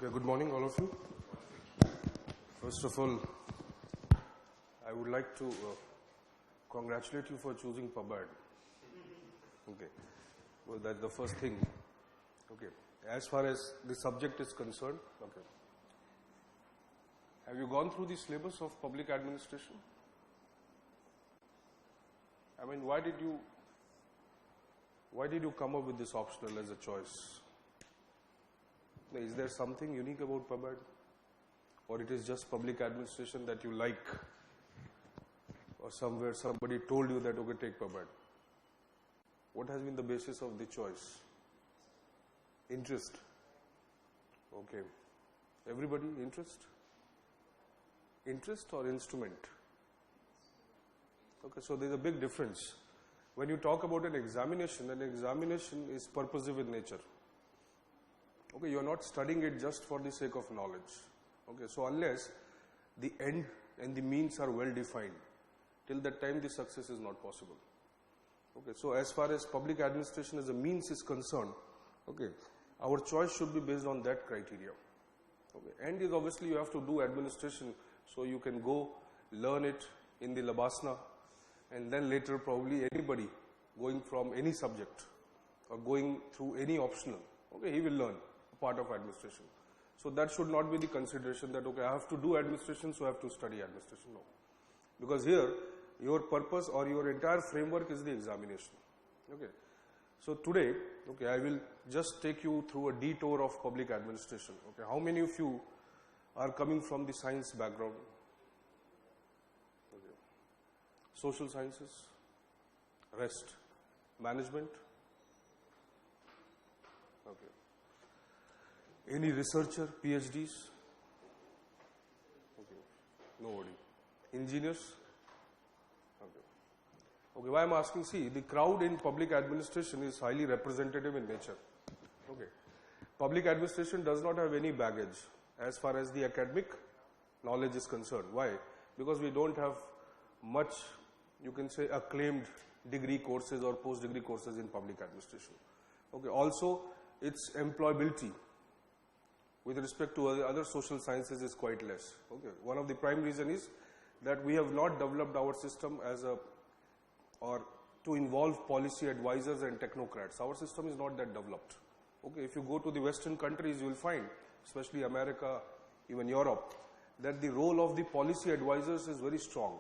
Okay, good morning, all of you. First of all, I would like to congratulate you for choosing PubAd. Okay, well, that's the first thing. Okay, as far as the subject is concerned, okay, have you gone through the syllabus of public administration? I mean, why did you come up with this optional as a choice? Is there something unique about PubAd? Or it is just public administration that you like? Or somewhere somebody told you that, okay, take PubAd. What has been the basis of the choice? Interest. Okay. Everybody, interest? Interest or instrument? Okay, so there is a big difference. When you talk about an examination is purposive in nature. Okay, you are not studying it just for the sake of knowledge. Okay, so unless the end and the means are well defined, till that time the success is not possible. Okay, so as far as public administration as a means is concerned, okay, our choice should be based on that criteria. Okay, end is obviously you have to do administration, so you can go learn it in the Labasna, and then later probably anybody going from any subject or going through any optional, okay, he will learn a part of administration. So that should not be the consideration that, okay, I have to do administration, so I have to study administration. No. Because here, your purpose or your entire framework is the examination. Okay. So today, okay, I will just take you through a detour of public administration. Okay. How many of you are coming from the science background? Okay. Social sciences? Rest? Management? Okay. Any researcher, PhDs? Okay. Nobody. Engineers? Okay. Okay, why I'm asking, see, the crowd in public administration is highly representative in nature. Okay. Public administration does not have any baggage as far as the academic knowledge is concerned. Why? Because we don't have much, you can say, acclaimed degree courses or post-degree courses in public administration. Okay. Also, its employability with respect to other social sciences is quite less. Okay. One of the prime reason is that we have not developed our system as a, or to involve policy advisors and technocrats. Our system is not that developed. Okay. If you go to the Western countries, you will find, especially America, even Europe, that the role of the policy advisors is very strong.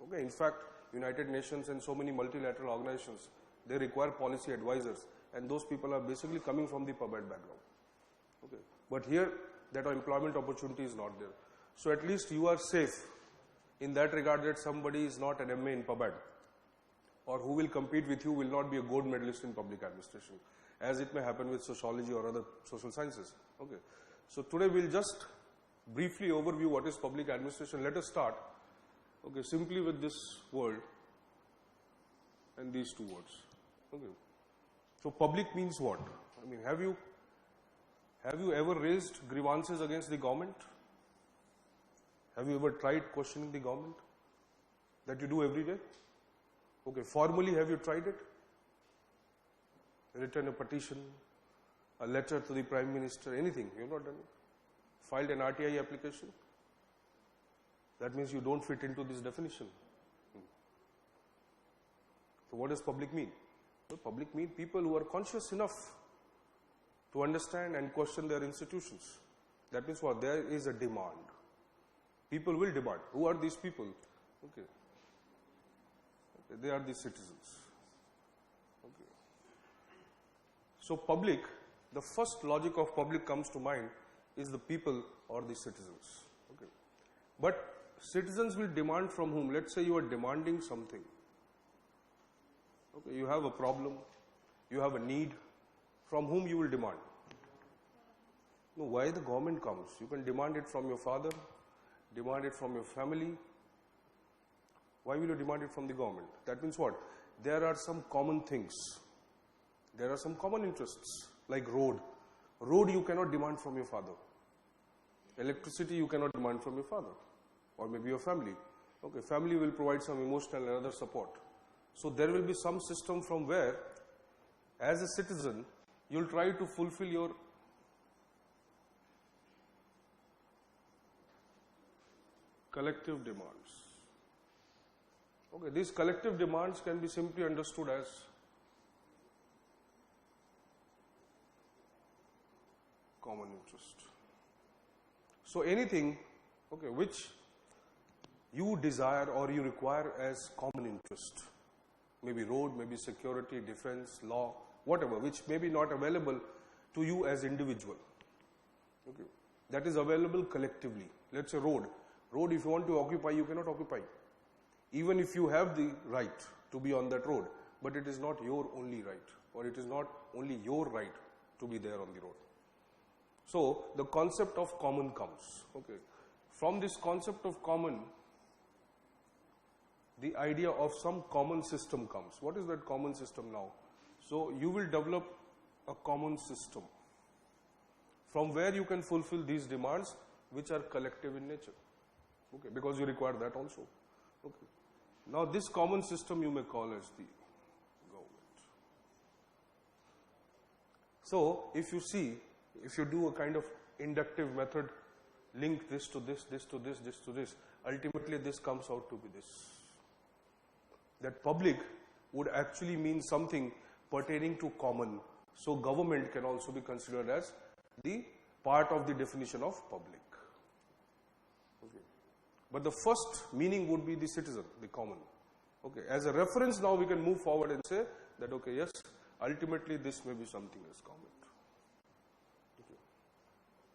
Okay. In fact, United Nations and so many multilateral organizations, they require policy advisors, and those people are basically coming from the PubAd background. Okay. But here, that employment opportunity is not there. So at least you are safe in that regard that somebody is not an MA in PubAd, or who will compete with you will not be a gold medalist in public administration, as it may happen with sociology or other social sciences. Okay. So today we'll just briefly overview what is public administration. Let us start, okay, simply with this word and these two words. Okay. So public means what? I mean, have you ever raised grievances against the government? Have you ever tried questioning the government? That you do every day? Okay, formally have you tried it? Written a petition, a letter to the Prime Minister, anything? You have not done it? Filed an RTI application? That means you don't fit into this definition. So what does public mean? Well, public means people who are conscious enough to understand and question their institutions. That means what? There is a demand. People will demand. Who are these people? Okay. Okay. They are the citizens. Okay. So public, the first logic of public comes to mind is the people or the citizens. Okay. But citizens will demand from whom? Let's say you are demanding something. Okay. You have a problem, you have a need. From whom you will demand? No, why the government comes? You can demand it from your father, demand it from your family. Why will you demand it from the government? That means what? There are some common things. There are some common interests, like road. Road you cannot demand from your father. Electricity you cannot demand from your father, or maybe your family. Okay, family will provide some emotional and other support. So there will be some system from where, as a citizen, you will try to fulfill your collective demands. Okay, these collective demands can be simply understood as common interest. So anything, okay, which you desire or you require as common interest, maybe road, maybe security, defense, law, whatever, which may be not available to you as individual. Okay, that is available collectively. Let's say road. Road, if you want to occupy, you cannot occupy. Even if you have the right to be on that road, but it is not your only right, or it is not only your right to be there on the road. So the concept of common comes. Okay, from this concept of common, the idea of some common system comes. What is that common system now? So you will develop a common system from where you can fulfill these demands which are collective in nature. Okay, because you require that also. Okay. Now this common system you may call as the government. So if you see, if you do a kind of inductive method, link this to this, this to this, this to this, ultimately this comes out to be this. That public would actually mean something pertaining to common. So government can also be considered as the part of the definition of public. Okay. But the first meaning would be the citizen, the common. Okay. As a reference now we can move forward and say that, okay, yes, ultimately this may be something as common. Okay.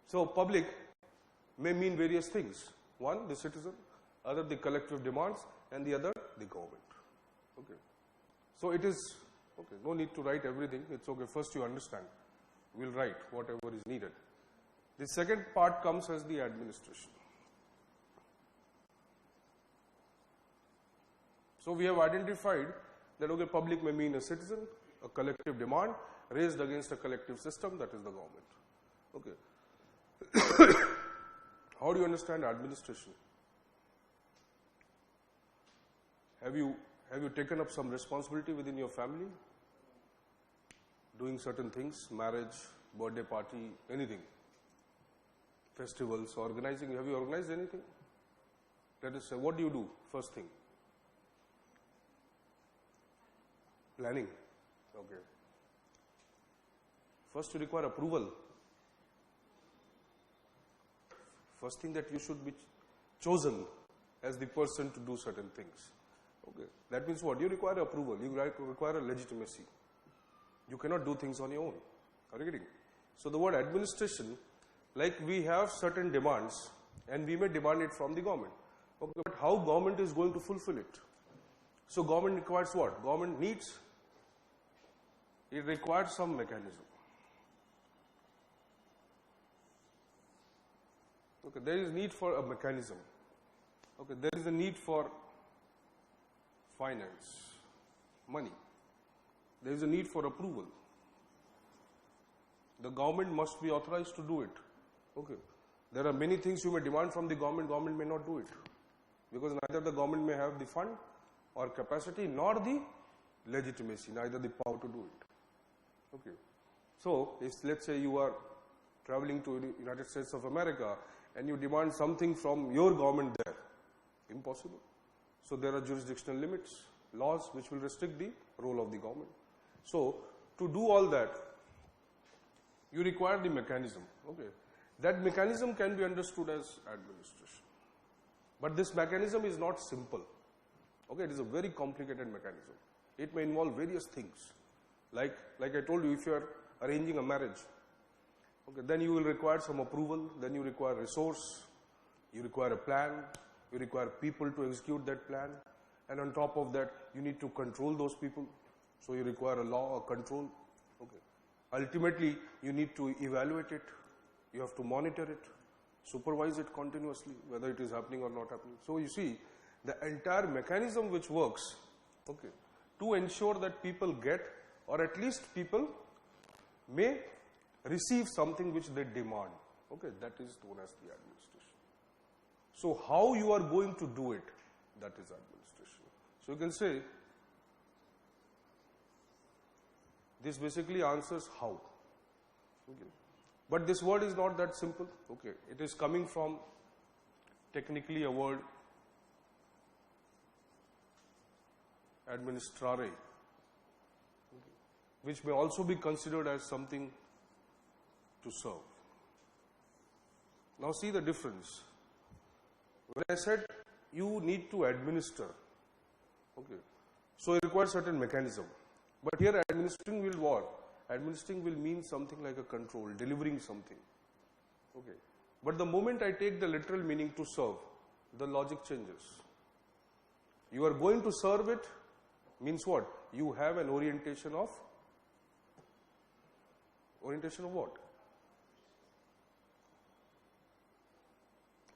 So public may mean various things. One, the citizen, other the collective demands, and the other the government. Okay. So it is, okay, no need to write everything, it's okay, first you understand. We'll write whatever is needed. The second part comes as the administration. So we have identified that, okay, public may mean a citizen, a collective demand raised against a collective system, that is the government. Okay. How do you understand administration? Have you taken up some responsibility within your family? Doing certain things, marriage, birthday party, anything, festivals, organizing, have you organized anything? Let us say, what do you do first thing? Planning. Okay. First you require approval. First thing that you should be chosen as the person to do certain things. Okay. That means what? You require approval, you require a legitimacy. You cannot do things on your own. Are you getting? So the word administration, like we have certain demands and we may demand it from the government. Okay, but how government is going to fulfill it? So government requires what? Government needs, it requires some mechanism. Okay, there is need for a mechanism. Okay, there is a need for finance, money. There is a need for approval. The government must be authorized to do it. Okay. There are many things you may demand from the government may not do it. Because neither the government may have the fund or capacity nor the legitimacy, neither the power to do it. Okay. So, if let's say you are traveling to the United States of America and you demand something from your government there, impossible. So there are jurisdictional limits, laws which will restrict the role of the government. So to do all that, you require the mechanism. Okay. That mechanism can be understood as administration. But this mechanism is not simple. Okay, it is a very complicated mechanism. It may involve various things. Like I told you, if you are arranging a marriage, okay, then you will require some approval, then you require resource, you require a plan, you require people to execute that plan, and on top of that, you need to control those people. So you require a law, a control. Okay. Ultimately, you need to evaluate it, you have to monitor it, supervise it continuously, whether it is happening or not happening. So you see, the entire mechanism which works, okay, to ensure that people get, or at least people may receive something which they demand. Okay, that is known as the administration. So how you are going to do it, that is administration. So you can say, this basically answers how. Okay. But this word is not that simple. Okay. It is coming from technically a word administrare, which may also be considered as something to serve. Now see the difference. When I said you need to administer, okay, so it requires certain mechanism. But here administering will what? Administering will mean something like a control, delivering something. Okay. But the moment I take the literal meaning to serve, the logic changes. You are going to serve it means what? You have an orientation of what?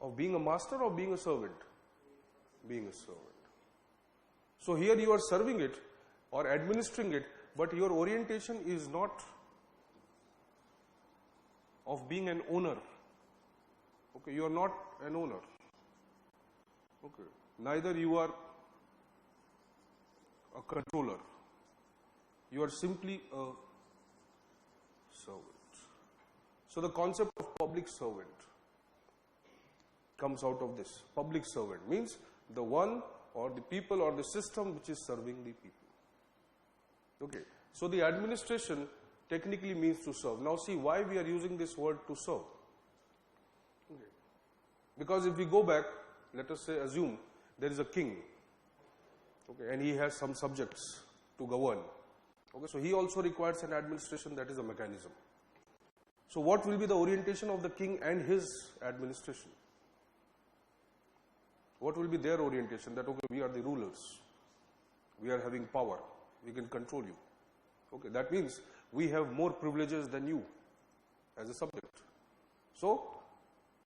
Of being a master or being a servant? Being a servant. So here you are serving it or administering it, but your orientation is not of being an owner. Okay, you are not an owner. Okay, neither you are a controller. You are simply a servant. So the concept of public servant comes out of this. Public servant means the one or the people or the system which is serving the people. Okay, so the administration technically means to serve. Now see why we are using this word to serve. Okay. Because if we go back, let us say assume there is a king, okay, and he has some subjects to govern. Okay, so he also requires an administration, that is a mechanism. So what will be the orientation of the king and his administration? What will be their orientation? That okay, we are the rulers, we are having power, we can control you. Okay, that means we have more privileges than you as a subject. So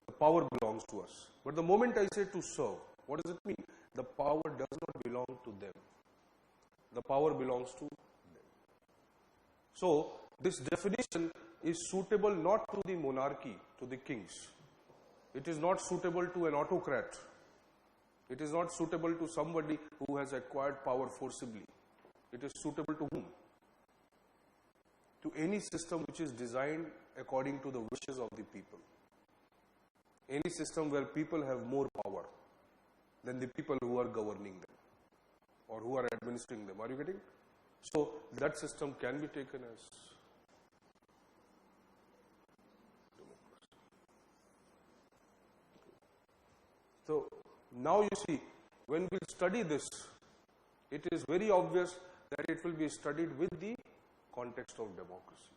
the power belongs to us. But the moment I say to serve, what does it mean? The power does not belong to them. The power belongs to them. So this definition is suitable not to the monarchy, to the kings. It is not suitable to an autocrat. It is not suitable to somebody who has acquired power forcibly. It is suitable to whom? To any system which is designed according to the wishes of the people. Any system where people have more power than the people who are governing them or who are administering them. Are you getting? So that system can be taken as democracy. So now you see, when we study this, it is very obvious that it will be studied with the context of democracy.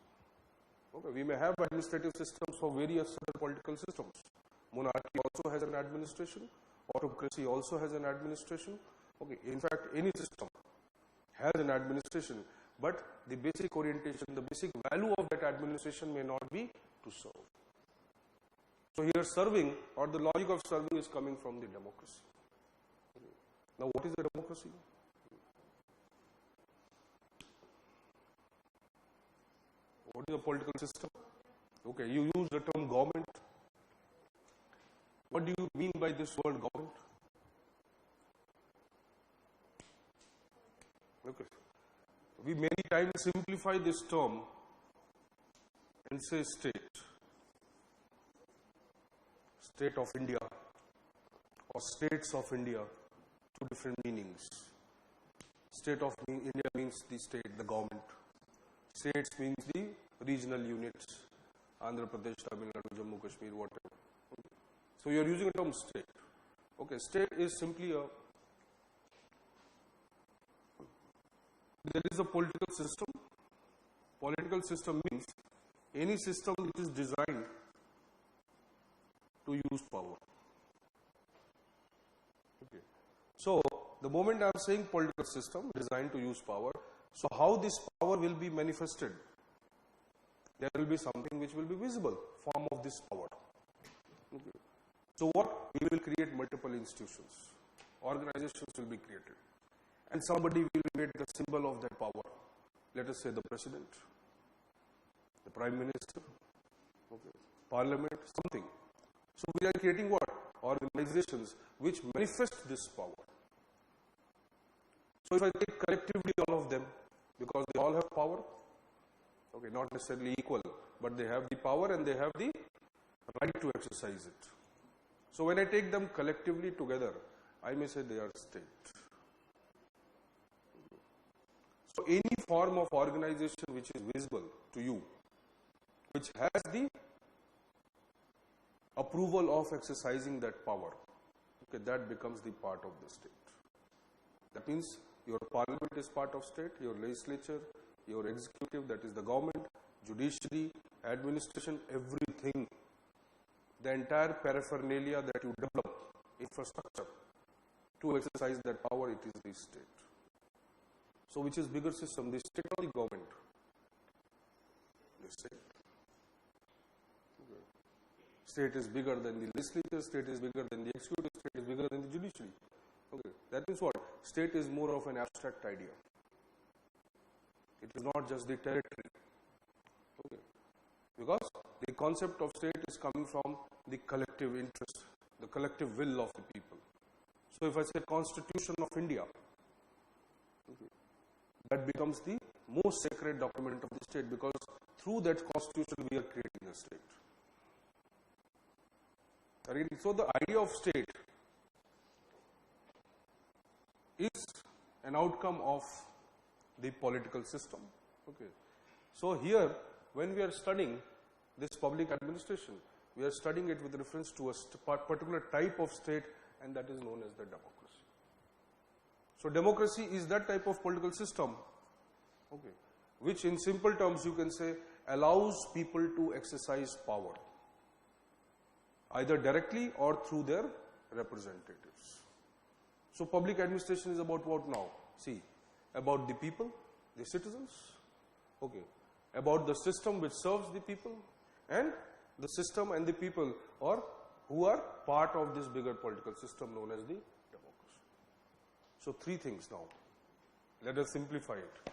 Okay, we may have administrative systems for various other political systems. Monarchy also has an administration. Autocracy also has an administration. Okay, in fact, any system has an administration, but the basic orientation, the basic value of that administration may not be to serve. So here serving or the logic of serving is coming from the democracy. Now what is a democracy? What is a political system? Okay, you use the term government. What do you mean by this word government? Okay. We many times simplify this term and say state. State of India or states of India, two different meanings. State of India means the state, the government. States means the regional units, Andhra Pradesh, Tamil Nadu, Jammu Kashmir, whatever. Okay. So you are using the term state. Okay, state is simply a, there is a political system. Political system means any system which is designed to use power. Okay. So the moment I am saying political system designed to use power, so how this power will be manifested? There will be something which will be visible, form of this power. Okay. So what? We will create multiple institutions. Organizations will be created. And somebody will create the symbol of that power. Let us say the president, the prime minister, okay, parliament, something. So we are creating what? Organizations which manifest this power. So if I take collectively all of them, because they all have power, okay, not necessarily equal, but they have the power and they have the right to exercise it. So when I take them collectively together, I may say they are state. So any form of organization which is visible to you, which has the approval of exercising that power, okay, that becomes the part of the state. That means your parliament is part of state, your legislature, your executive, that is the government, judiciary, administration, everything, the entire paraphernalia that you develop, infrastructure, to exercise that power, it is the state. So which is bigger system, the state or the government? The state. Okay. State is bigger than the legislature, state is bigger than the executive, state is bigger than the judiciary. Okay. That means what? State is more of an abstract idea. It is not just the territory. Okay. Because the concept of state is coming from the collective interest, the collective will of the people. So if I say Constitution of India, okay, that becomes the most sacred document of the state, because through that constitution we are creating a state. So the idea of state is an outcome of the political system. Okay. So here, when we are studying this public administration, we are studying it with reference to a particular type of state, and that is known as the democracy. So democracy is that type of political system, okay, which in simple terms you can say allows people to exercise power, either directly or through their representatives. So public administration is about what now? See, about the people, the citizens, okay, about the system which serves the people, and the system and the people or who are part of this bigger political system known as the democracy. So three things now. Let us simplify it.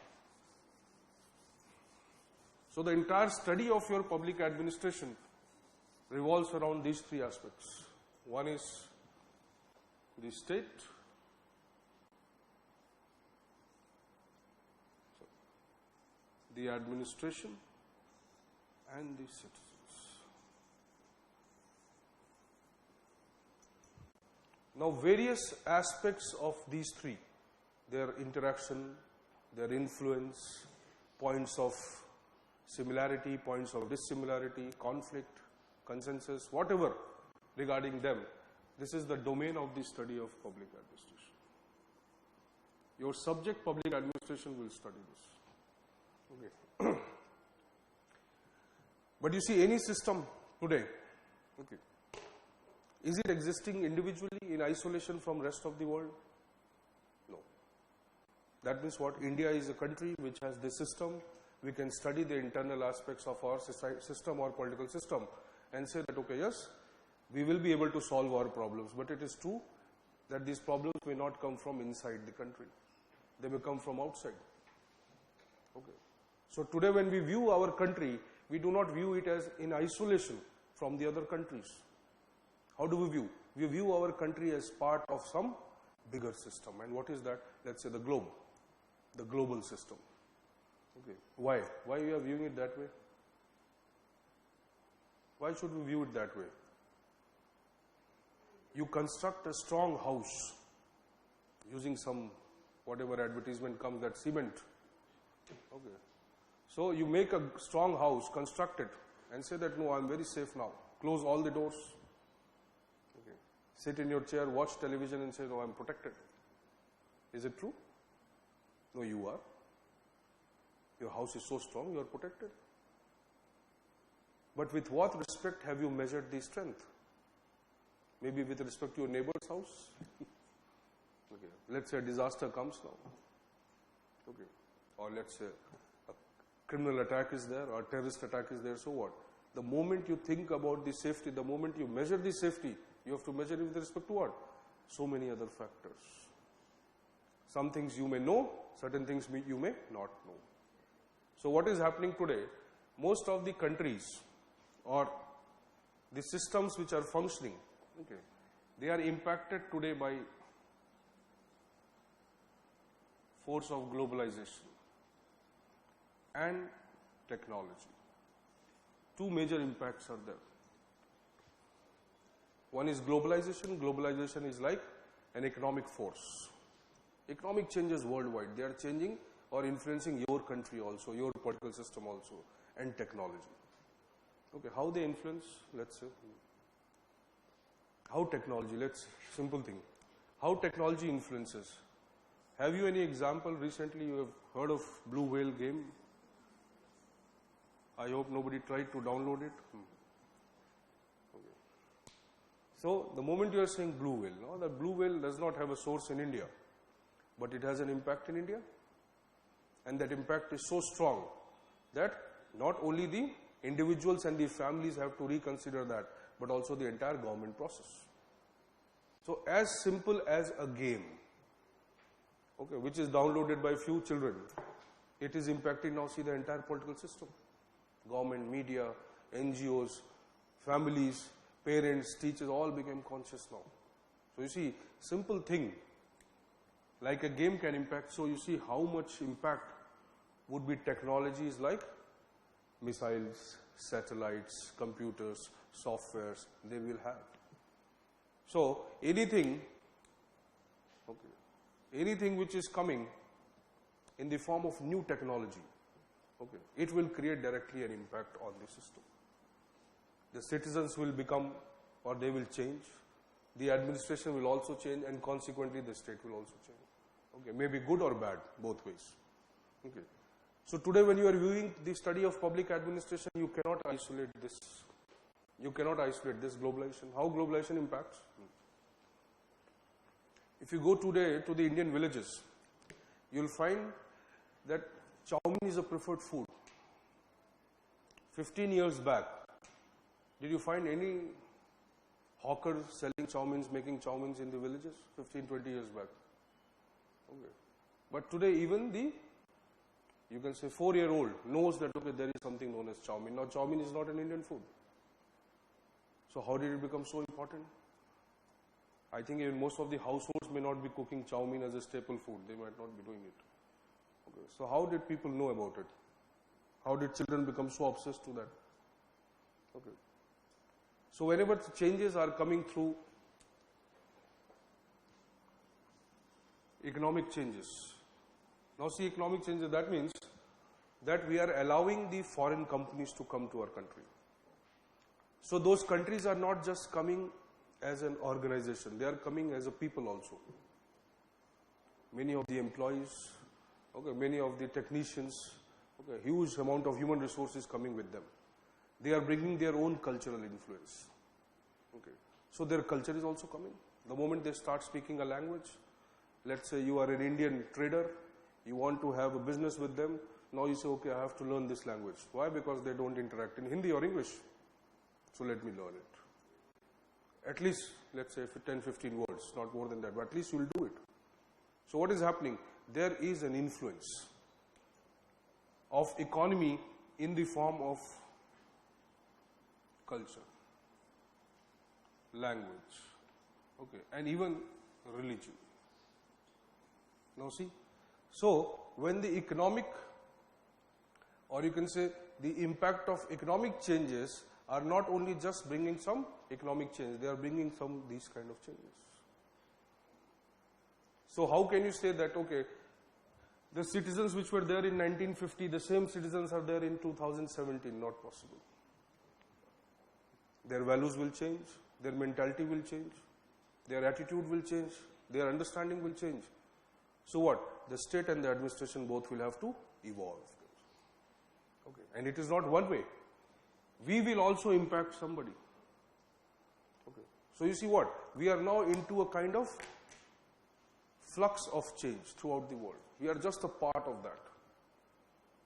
So the entire study of your public administration revolves around these three aspects. One is the state, the administration, and the citizens. Now various aspects of these three, their interaction, their influence, points of similarity, points of dissimilarity, conflict, consensus, whatever regarding them, this is the domain of the study of public administration. Your subject, public administration, will study this. Okay. But you see, any system today, okay, is it existing individually in isolation from rest of the world? No. That means what? India is a country which has this system. We can study the internal aspects of our system or political system and say that, okay, yes, we will be able to solve our problems. But it is true that these problems may not come from inside the country. They may come from outside. Okay. So today when we view our country, we do not view it as in isolation from the other countries. How do we view? We view our country as part of some bigger system. And what is that? Let's say the globe, the global system. Okay. Why? Why we are viewing it that way? Why should we view it that way? You construct a strong house using some, whatever advertisement comes, that cement. Okay. So you make a strong house, construct it, and say that, no, I am very safe now. Close all the doors. Okay. Sit in your chair, watch television and say, no, I am protected. Is it true? No, you are. Your house is so strong, you are protected. But with what respect have you measured the strength? Maybe with respect to your neighbor's house? Okay. Let's say a disaster comes now. Okay. Or let's say a criminal attack is there or a terrorist attack is there, so what? The moment you think about the safety, the moment you measure the safety, you have to measure it with respect to what? So many other factors. Some things you may know, certain things you may not know. So what is happening today? Most of the countries or the systems which are functioning, okay, they are impacted today by force of globalization and technology. Two major impacts are there. One is globalization. Globalization is like an economic force. Economic changes worldwide. They are changing or influencing your country also, your political system also, and technology. Okay, how they influence, let's say. How technology, simple thing. How technology influences. Have you any example recently you have heard of Blue Whale game? I hope nobody tried to download it. Okay. So the moment you are saying Blue Whale, no, that Blue Whale does not have a source in India, but it has an impact in India, and that impact is so strong that not only the individuals and the families have to reconsider that, but also the entire government process. So as simple as a game, okay, which is downloaded by few children, it is impacting now, see, the entire political system. Government, media, NGOs, families, parents, teachers, all became conscious now. So you see, simple thing like a game can impact. So you see how much impact would be technologies like missiles, satellites, computers, softwares they will have. So anything which is coming in the form of new technology, okay, it will create directly an impact on the system. The citizens will become, or they will change. The administration will also change, and consequently the state will also change. Okay, maybe good or bad, both ways. Okay. So today when you are viewing the study of public administration, you cannot isolate this. You cannot isolate this globalization. How globalization impacts? If you go today to the Indian villages, you will find that chow mein is a preferred food. 15 years back, did you find any hawkers selling chow meins, making chow meins in the villages? 15, 20 years back. Okay. But today even you can say 4-year-old knows that, okay, there is something known as chow mein. Now chow mein is not an Indian food. So how did it become so important? I think even most of the households may not be cooking chow mein as a staple food. They might not be doing it. Okay. So how did people know about it? How did children become so obsessed to that? Okay. So whenever the changes are coming through economic changes. Now see, economic changes, that means that we are allowing the foreign companies to come to our country. So those countries are not just coming as an organization, they are coming as a people also. Many of the employees, okay, many of the technicians, okay, huge amount of human resources coming with them. They are bringing their own cultural influence. Okay. So their culture is also coming. The moment they start speaking a language, let's say you are an Indian trader, you want to have a business with them, now you say, okay, I have to learn this language. Why? Because they don't interact in Hindi or English. So let me learn it. At least, let's say 10, 15 words, not more than that, but at least you will do it. So what is happening? There is an influence of economy in the form of culture, language, okay, and even religion. Now see, so when the economic, or you can say the impact of economic changes are not only just bringing some economic change, they are bringing some these kind of changes. So how can you say that, okay, the citizens which were there in 1950, the same citizens are there in 2017? Not possible. Their values will change, their mentality will change, their attitude will change, their understanding will change. So what? The state and the administration both will have to evolve. Okay. And it is not one way. We will also impact somebody. Okay. So you see what? We are now into a kind of flux of change throughout the world. We are just a part of that.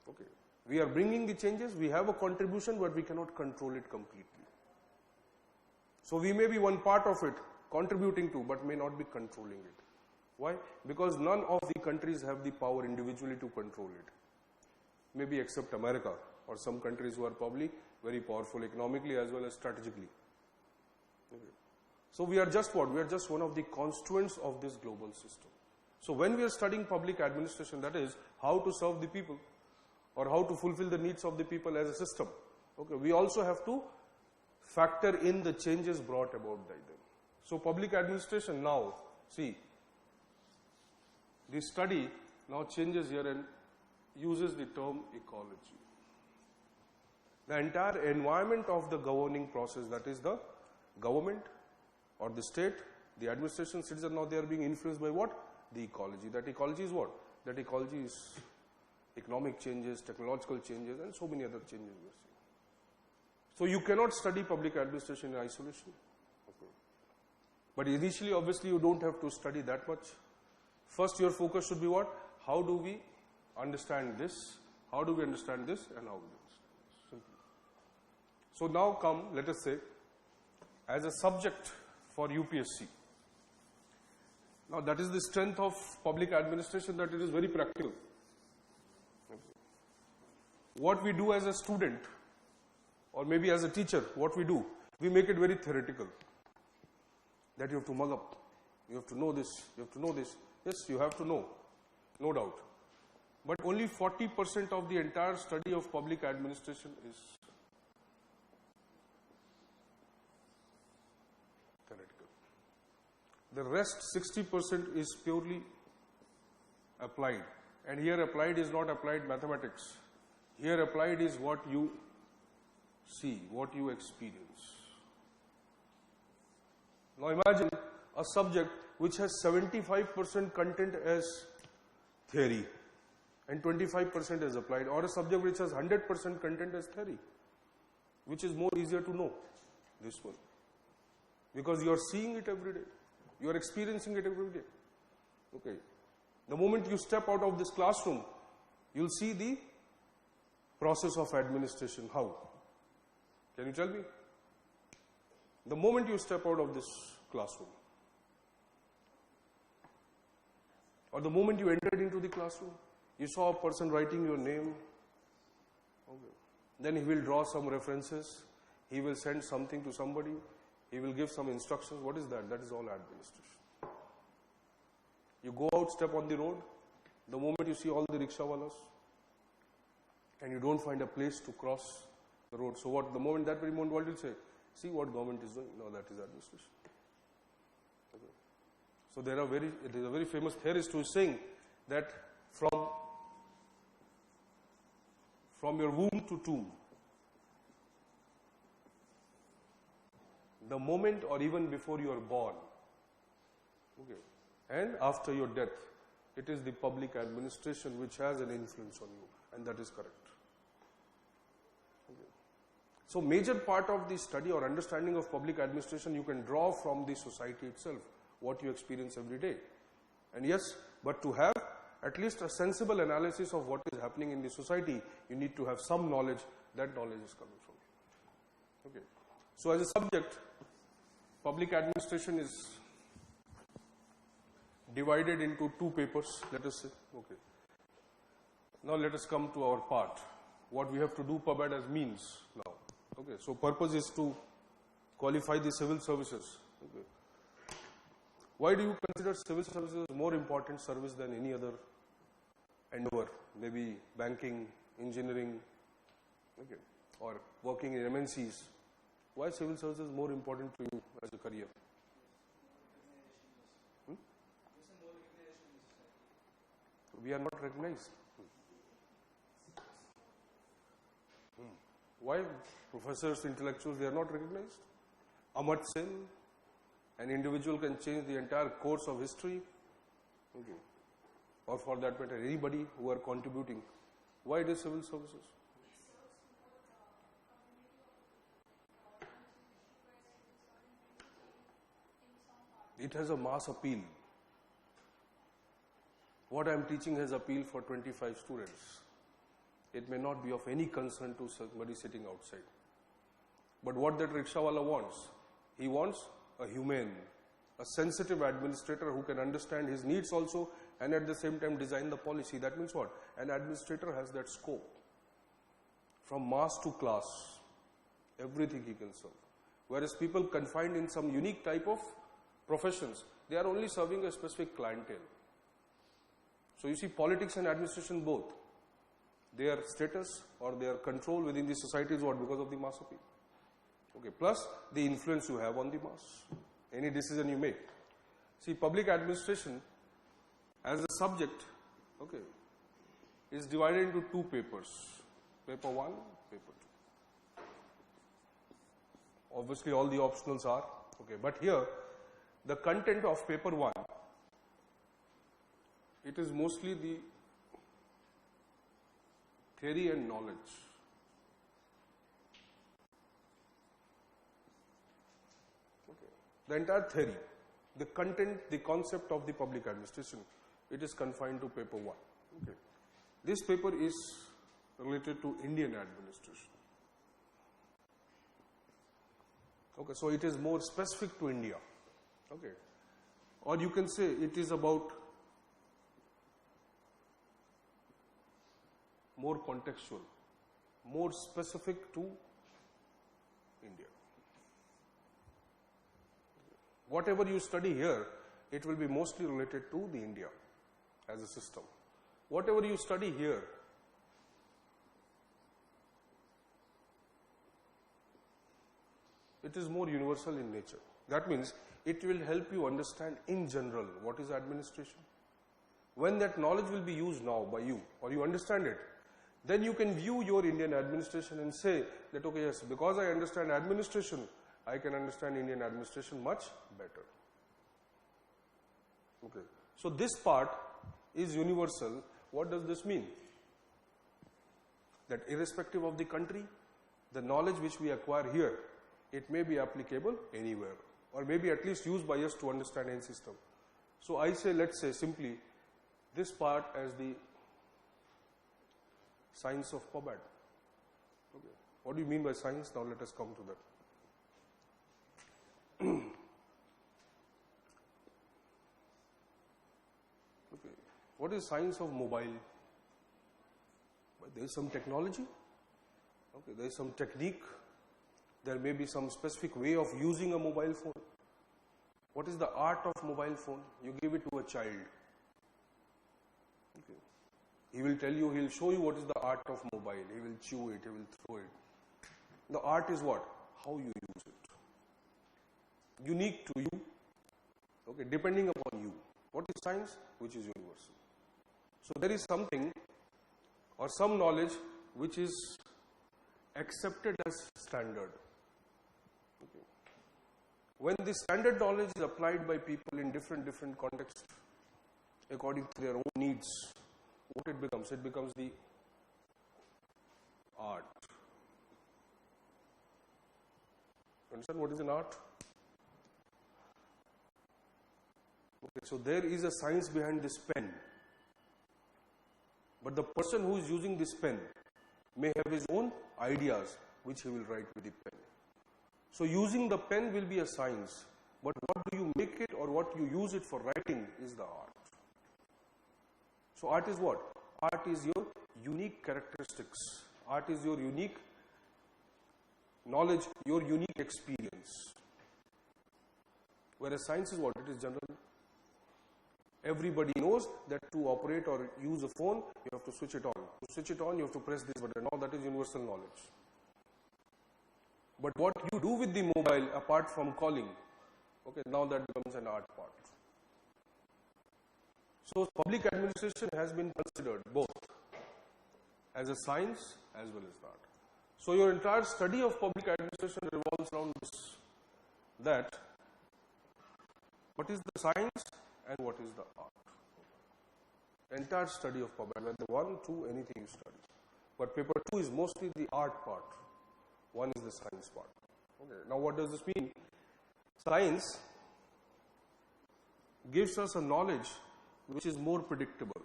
Okay. We are bringing the changes, we have a contribution, but we cannot control it completely. So we may be one part of it, contributing to, but may not be controlling it. Why? Because none of the countries have the power individually to control it. Maybe except America or some countries who are probably very powerful economically as well as strategically. Okay. So we are just what? We are just one of the constituents of this global system. So when we are studying public administration, that is how to serve the people or how to fulfill the needs of the people as a system. Okay. We also have to factor in the changes brought about by them. So public administration now, see, the study now changes here and uses the term ecology. The entire environment of the governing process, that is the government or the state, the administration, citizen, now they are being influenced by what? The ecology. That ecology is what? That ecology is economic changes, technological changes, and so many other changes we are seeing. So you cannot study public administration in isolation. Okay. But initially, obviously, you don't have to study that much. First, your focus should be what? How do we understand this? How do we understand this? And how do we understand this? Simple. So now come, let us say, as a subject for UPSC. Now that is the strength of public administration, that it is very practical. What we do as a student, or maybe as a teacher, what we do, we make it very theoretical. That you have to mug up, you have to know this, you have to know this. Yes, you have to know, no doubt. But only 40% of the entire study of public administration is theoretical. The rest 60% is purely applied. And here applied is not applied mathematics. Here applied is what you see, what you experience. Now imagine a subject which has 75% content as theory and 25% as applied, or a subject which has 100% content as theory. Which is more easier to know? This one. Because you are seeing it every day. You are experiencing it every day. Okay. The moment you step out of this classroom, you will see the process of administration. How? Can you tell me? The moment you step out of this classroom, or the moment you entered into the classroom, you saw a person writing your name. Okay. Then he will draw some references. He will send something to somebody. He will give some instructions. What is that? That is all administration. You go out, step on the road. The moment you see all the rickshawalas, and you don't find a place to cross the road. So what? The moment, that very moment, what will you say? See what government is doing. No, that is administration. Okay. So there is a very famous theorist who is saying that from your womb to tomb, the moment or even before you are born, okay, and after your death, it is the public administration which has an influence on you, and that is correct. Okay. So major part of the study or understanding of public administration you can draw from the society itself, what you experience every day. And yes, but to have at least a sensible analysis of what is happening in the society, you need to have some knowledge. That knowledge is coming from you. Okay. So as a subject, public administration is divided into two papers, let us say. Okay. Now let us come to our part. What we have to do, PubAd as means now. Okay. So purpose is to qualify the civil services. Okay. Why do you consider civil services more important service than any other endeavor? Maybe banking, engineering, okay, or working in MNCs. Why civil services more important to you as a career? We are not recognized. Why professors, intellectuals, they are not recognized? Amartya Sen, an individual can change the entire course of history, okay, or for that matter anybody who are contributing. Why it is civil services? It has a mass appeal. What I am teaching has appeal for 25 students. It may not be of any concern to somebody sitting outside. But what that rickshawala wants, he wants a humane, a sensitive administrator who can understand his needs also and at the same time design the policy. That means what? An administrator has that scope. From mass to class, everything he can serve. Whereas people confined in some unique type of professions, they are only serving a specific clientele. So you see, politics and administration both, their status or their control within the society is what? Because of the mass appeal. Okay, plus the influence you have on the mass, any decision you make. See, public administration as a subject, okay, is divided into two papers, paper 1, paper 2. Obviously, all the optionals are, okay, but here the content of paper 1, it is mostly the theory and knowledge. Okay. The entire theory, the content, the concept of the public administration, it is confined to paper 1. Okay. This paper is related to Indian administration. Okay, so it is more specific to India. Okay. Or you can say it is about more contextual, more specific to India. Whatever you study here, it will be mostly related to the India as a system. Whatever you study here, it is more universal in nature. That means it will help you understand in general what is administration. When that knowledge will be used now by you, or you understand it, then you can view your Indian administration and say that, okay, yes, because I understand administration, I can understand Indian administration much better. Okay. So this part is universal. What does this mean? That irrespective of the country, the knowledge which we acquire here, it may be applicable anywhere, or maybe at least used by us to understand any system. So I say, let's say simply this part as the science of PubAd. Okay. What do you mean by science? Now let us come to that. Okay. What is science of mobile? But there is some technology. Okay. There is some technique. There may be some specific way of using a mobile phone. What is the art of mobile phone? You give it to a child. Okay. He will tell you, he will show you what is the art of mobile. He will chew it, he will throw it. The art is what? How you use it. Unique to you, okay, depending upon you. What is science? Which is universal. So there is something or some knowledge which is accepted as standard. Okay. When the standard knowledge is applied by people in different contexts, according to their own needs, what it becomes? It becomes the art. Understand what is an art? Okay, so there is a science behind this pen. But the person who is using this pen may have his own ideas which he will write with the pen. So using the pen will be a science. But what do you make it or what you use it for writing is the art. So art is what? Art is your unique characteristics. Art is your unique knowledge, your unique experience. Whereas science is what? It is general. Everybody knows that to operate or use a phone, you have to switch it on. To switch it on, you have to press this button. All that is universal knowledge. But what you do with the mobile apart from calling, okay, now that becomes an art part. So public administration has been considered both as a science as well as art. So your entire study of public administration revolves around this, that what is the science and what is the art. Entire study of PubAd, whether 1, 2, anything you study. But paper 2 is mostly the art part. 1 is the science part. Okay. Now what does this mean? Science gives us a knowledge which is more predictable.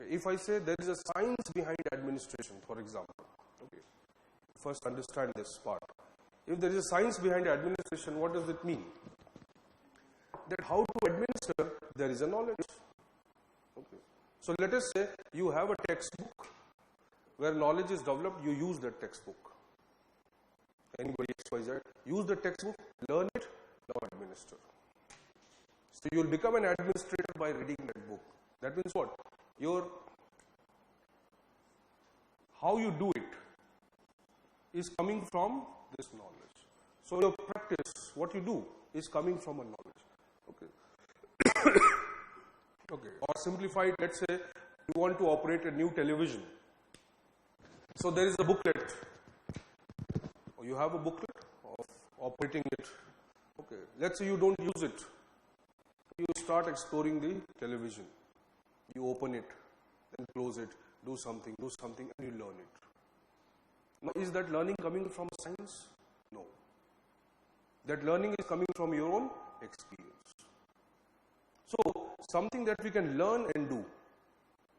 Okay. If I say there is a science behind administration, for example, okay, first understand this part. If there is a science behind administration, what does it mean? That how to administer, there is a knowledge. Okay. So let us say you have a textbook where knowledge is developed, you use that textbook. Anybody XYZ, use the textbook, learn it, now administer. So you will become an administrator by reading that book. That means what? Your how you do it is coming from this knowledge. So your practice, what you do, is coming from a knowledge. Okay. Okay. Or simplified, let's say you want to operate a new television. So there is a booklet. Or you have a booklet of operating it. Okay. Let's say you don't use it. You start exploring the television. You open it, then close it, do something, and you learn it. Now, is that learning coming from science? No. That learning is coming from your own experience. So, something that we can learn and do.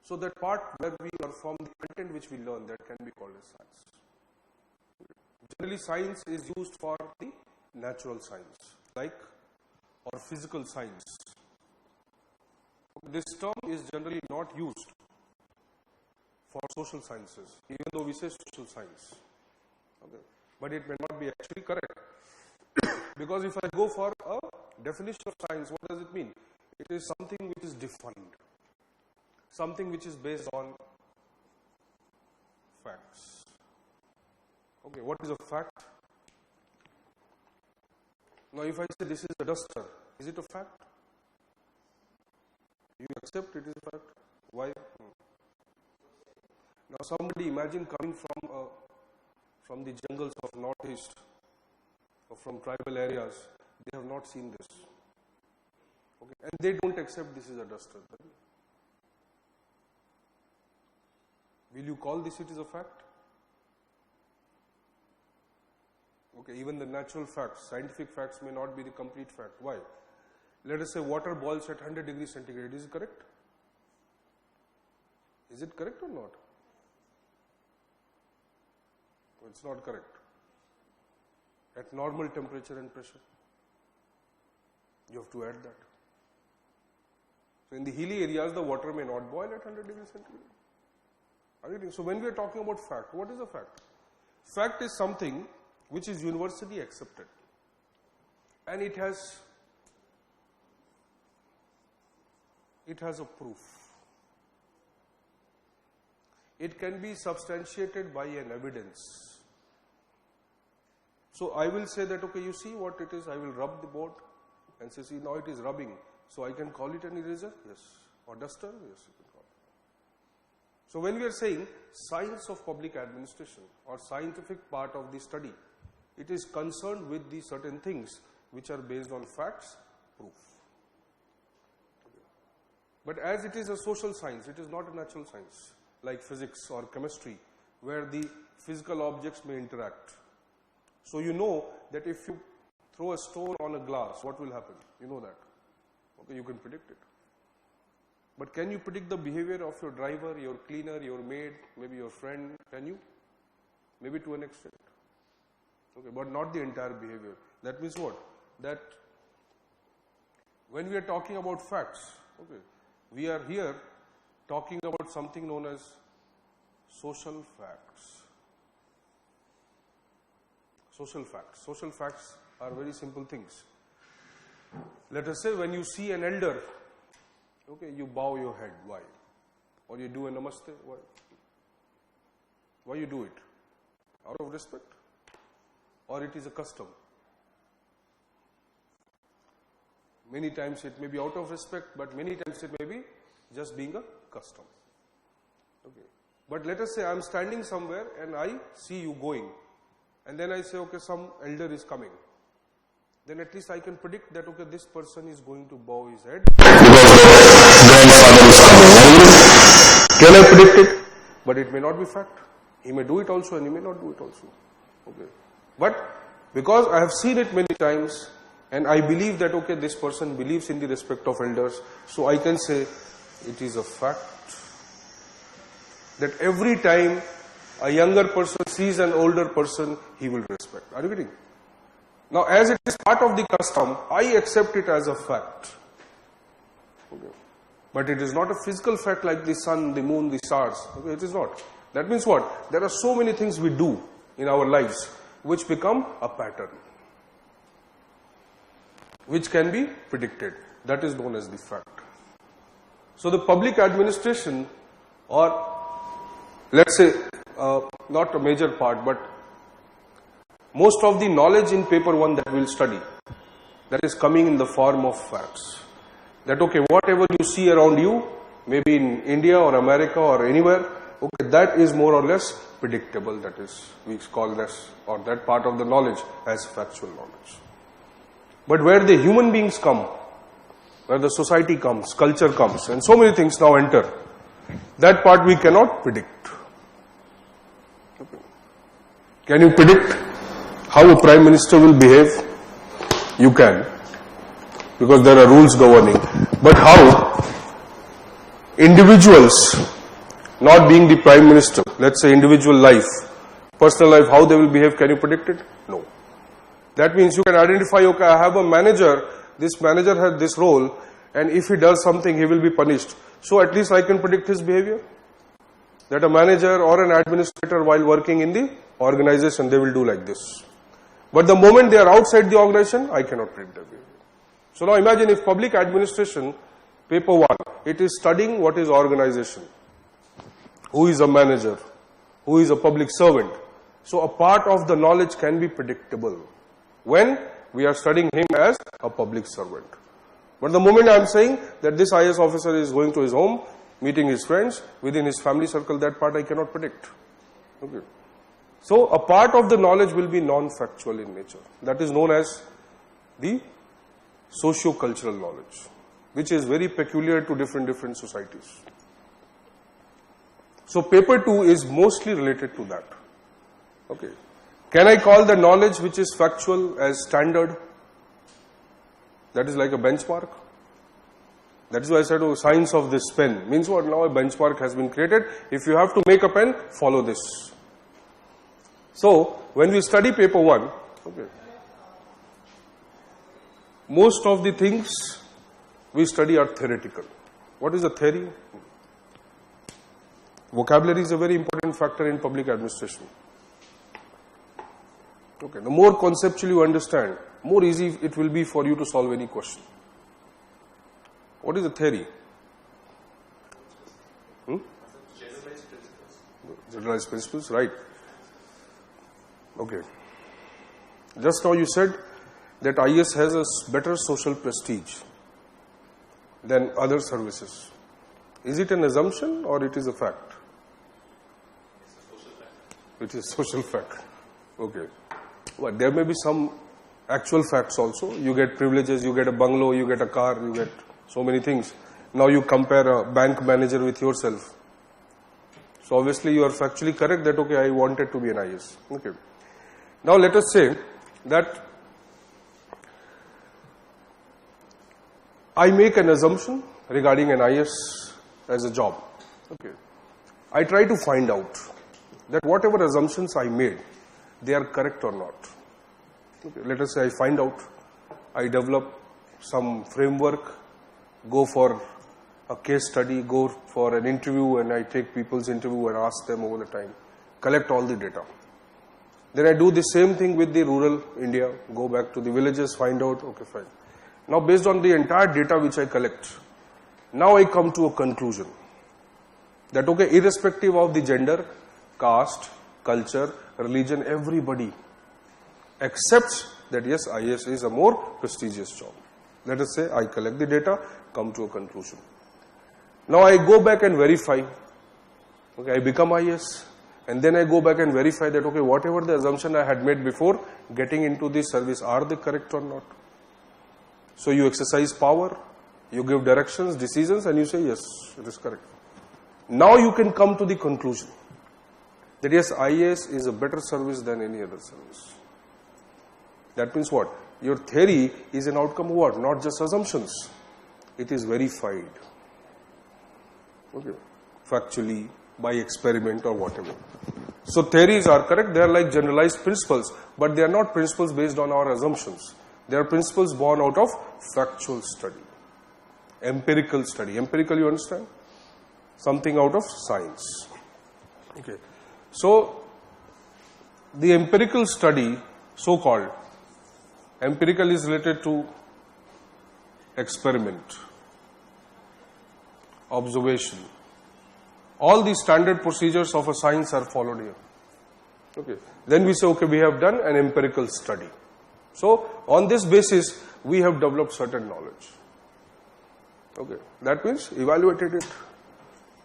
So, that part where we perform the content which we learn, that can be called as science. Generally, science is used for the natural science, like or physical science. This term is generally not used for social sciences, even though we say social science. Okay. But it may not be actually correct. Because if I go for a definition of science, what does it mean? It is something which is defined, something which is based on facts. Okay, what is a fact? Now, if I say this is a duster, is it a fact? You accept it is a fact. Why? Now, somebody imagine coming from the jungles of northeast or from tribal areas. They have not seen this. Okay, and they don't accept this is a duster. Will you call this it is a fact? Okay, even the natural facts, scientific facts may not be the complete fact. Why? Let us say water boils at 100 degrees centigrade. Is it correct? Is it correct or not? It's not correct. At normal temperature and pressure. You have to add that. So in the hilly areas, the water may not boil at 100 degrees centigrade. Are you getting? So when we are talking about fact, what is a fact? Fact is something which is universally accepted. And it has a proof. It can be substantiated by an evidence. So I will say that, okay, you see what it is, I will rub the board and say, see, now it is rubbing. So I can call it an eraser? Yes. Or duster? Yes, you can call it. So when we are saying science of public administration or scientific part of the study, it is concerned with the certain things which are based on facts, proof. But as it is a social science, it is not a natural science like physics or chemistry where the physical objects may interact. So you know that if you throw a stone on a glass, what will happen? You know that. Okay, you can predict it. But can you predict the behavior of your driver, your cleaner, your maid, maybe your friend? Can you? Maybe to an extent. Okay, but not the entire behavior. That means what? That when we are talking about facts, okay, we are here talking about something known as social facts. Social facts. Social facts are very simple things. Let us say when you see an elder, okay, you bow your head. Why? Or you do a namaste. Why? Why you do it? Out of respect? Or it is a custom? Many times it may be out of respect, but many times it may be just being a custom. Okay. But let us say I am standing somewhere and I see you going. And then I say, okay, some elder is coming. Then at least I can predict that, okay, this person is going to bow his head. Can I predict it? But it may not be fact. He may do it also and he may not do it also. Okay. But because I have seen it many times and I believe that, okay, this person believes in the respect of elders, so I can say it is a fact that every time a younger person sees an older person, he will respect. Are you getting? Now, as it is part of the custom, I accept it as a fact. Okay. But it is not a physical fact like the sun, the moon, the stars. Okay, it is not. That means what? There are so many things we do in our lives which become a pattern, which can be predicted. That is known as the fact. So the public administration, or let's say not a major part, but most of the knowledge in paper 1 that we'll study, that is coming in the form of facts. That okay, whatever you see around you, maybe in India or America or anywhere, okay, that is more or less predictable. That is, we call this, or that part of the knowledge as factual knowledge. But where the human beings come, where the society comes, culture comes, and so many things now enter, that part we cannot predict. Okay. Can you predict how a prime minister will behave? You can, because there are rules governing. But how individuals, not being the prime minister, let's say individual life, personal life, how they will behave, can you predict it? No. That means you can identify, okay, I have a manager, this manager has this role, and if he does something, he will be punished. So at least I can predict his behavior. That a manager or an administrator, while working in the organization, they will do like this. But the moment they are outside the organization, I cannot predict their behavior. So now imagine if public administration, paper 1, it is studying what is organization, who is a manager, who is a public servant. So a part of the knowledge can be predictable when we are studying him as a public servant. But the moment I am saying that this IAS officer is going to his home, meeting his friends, within his family circle, that part I cannot predict. Okay. So a part of the knowledge will be non-factual in nature. That is known as the socio-cultural knowledge, which is very peculiar to different societies. So paper 2 is mostly related to that. Okay. Can I call the knowledge which is factual as standard? That is like a benchmark. That is why I said, oh, science of this pen. Means what? Now a benchmark has been created. If you have to make a pen, follow this. So, when we study paper 1, okay, most of the things we study are theoretical. What is a theory? Vocabulary is a very important factor in public administration. Okay, the more conceptually you understand, more easy it will be for you to solve any question. What is a theory? Generalized principles. Generalized principles, right. Okay. Just now you said that IAS has a better social prestige than other services. Is it an assumption or it is a fact? It's a social fact. It is a social fact. Okay. Well, there may be some actual facts also. You get privileges, you get a bungalow, you get a car, you get so many things. Now you compare a bank manager with yourself. So obviously you are factually correct that, okay, I wanted to be an IAS. Okay. Now let us say that I make an assumption regarding an IAS as a job. Okay. I try to find out that whatever assumptions I made, they are correct or not. Okay. Let us say I find out, I develop some framework, go for a case study, go for an interview, and I take people's interview and ask them over the time, collect all the data. Then I do the same thing with the rural India, go back to the villages, find out, okay, fine. Now based on the entire data which I collect, now I come to a conclusion that, okay, irrespective of the gender, caste, culture, religion, everybody accepts that yes, IAS is a more prestigious job. Let us say I collect the data, come to a conclusion. Now I go back and verify. Okay, I become IAS. And then I go back and verify that, okay, whatever the assumption I had made before getting into this service, are they correct or not? So you exercise power, you give directions, decisions, and you say, yes, it is correct. Now you can come to the conclusion that yes, IAS is a better service than any other service. That means what? Your theory is an outcome of what? Not just assumptions. It is verified. Okay. Factually, by experiment or whatever. So theories are correct, they are like generalized principles, but they are not principles based on our assumptions. They are principles born out of factual study, empirical study. Empirical, you understand? Something out of science. Okay. So the empirical study, so-called, empirical is related to experiment, observation, all the standard procedures of a science are followed here. Okay. Then we say, okay, we have done an empirical study. So on this basis, we have developed certain knowledge. Okay. That means evaluated it,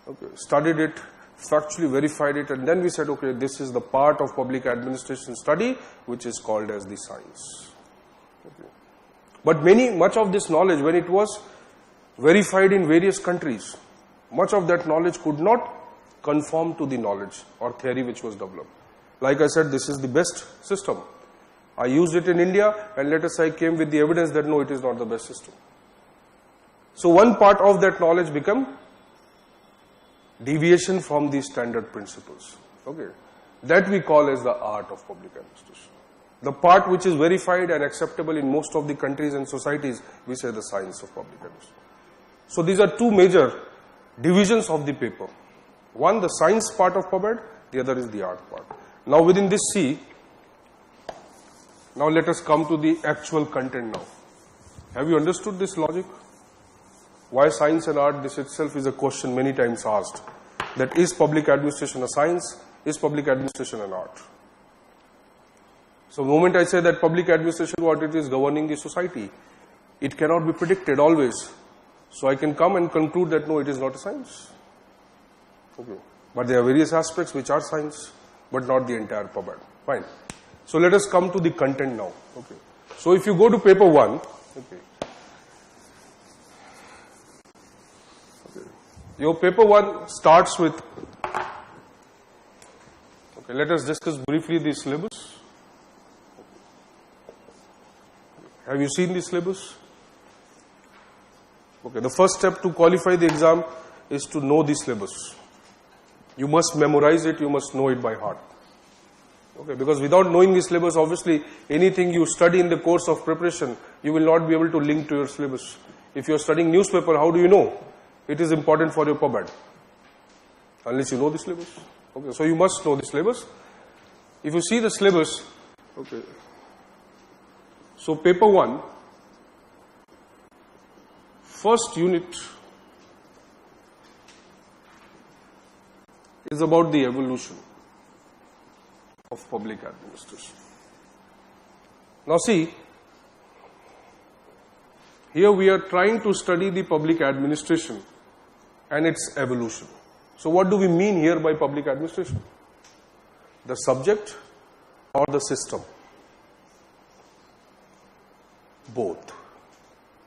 okay, studied it, factually verified it, and then we said, okay, this is the part of public administration study which is called as the science. Okay. But much of this knowledge, when it was verified in various countries, much of that knowledge could not conform to the knowledge or theory which was developed. Like I said, this is the best system. I used it in India, and let us say I came with the evidence that no, it is not the best system. So one part of that knowledge become deviation from the standard principles. Okay. That we call as the art of public administration. The part which is verified and acceptable in most of the countries and societies, we say the science of public administration. So these are two major divisions of the paper. One, the science part of PubEd, the other is the art part. Now within this C, now let us come to the actual content now. Have you understood this logic? Why science and art? This itself is a question many times asked. That is public administration a science? Is public administration an art? So the moment I say that public administration, what it is governing the society, it cannot be predicted always. So I can come and conclude that no, it is not a science. Okay. But there are various aspects which are science, but not the entire PubEd. Fine. So let us come to the content now. Okay. So if you go to paper 1, okay. Your paper 1 starts with, okay, let us discuss briefly the syllabus. Have you seen the syllabus? Okay, the first step to qualify the exam is to know the syllabus. You must memorize it, you must know it by heart. Okay, because without knowing the syllabus, obviously, anything you study in the course of preparation, you will not be able to link to your syllabus. If you are studying newspaper, how do you know? It is important for your PubEd. Unless you know the syllabus. Okay, so you must know the syllabus. If you see the syllabus, okay. So paper 1, first unit is about the evolution of public administration. Now see, here we are trying to study the public administration and its evolution. So what do we mean here by public administration? The subject or the system? Both.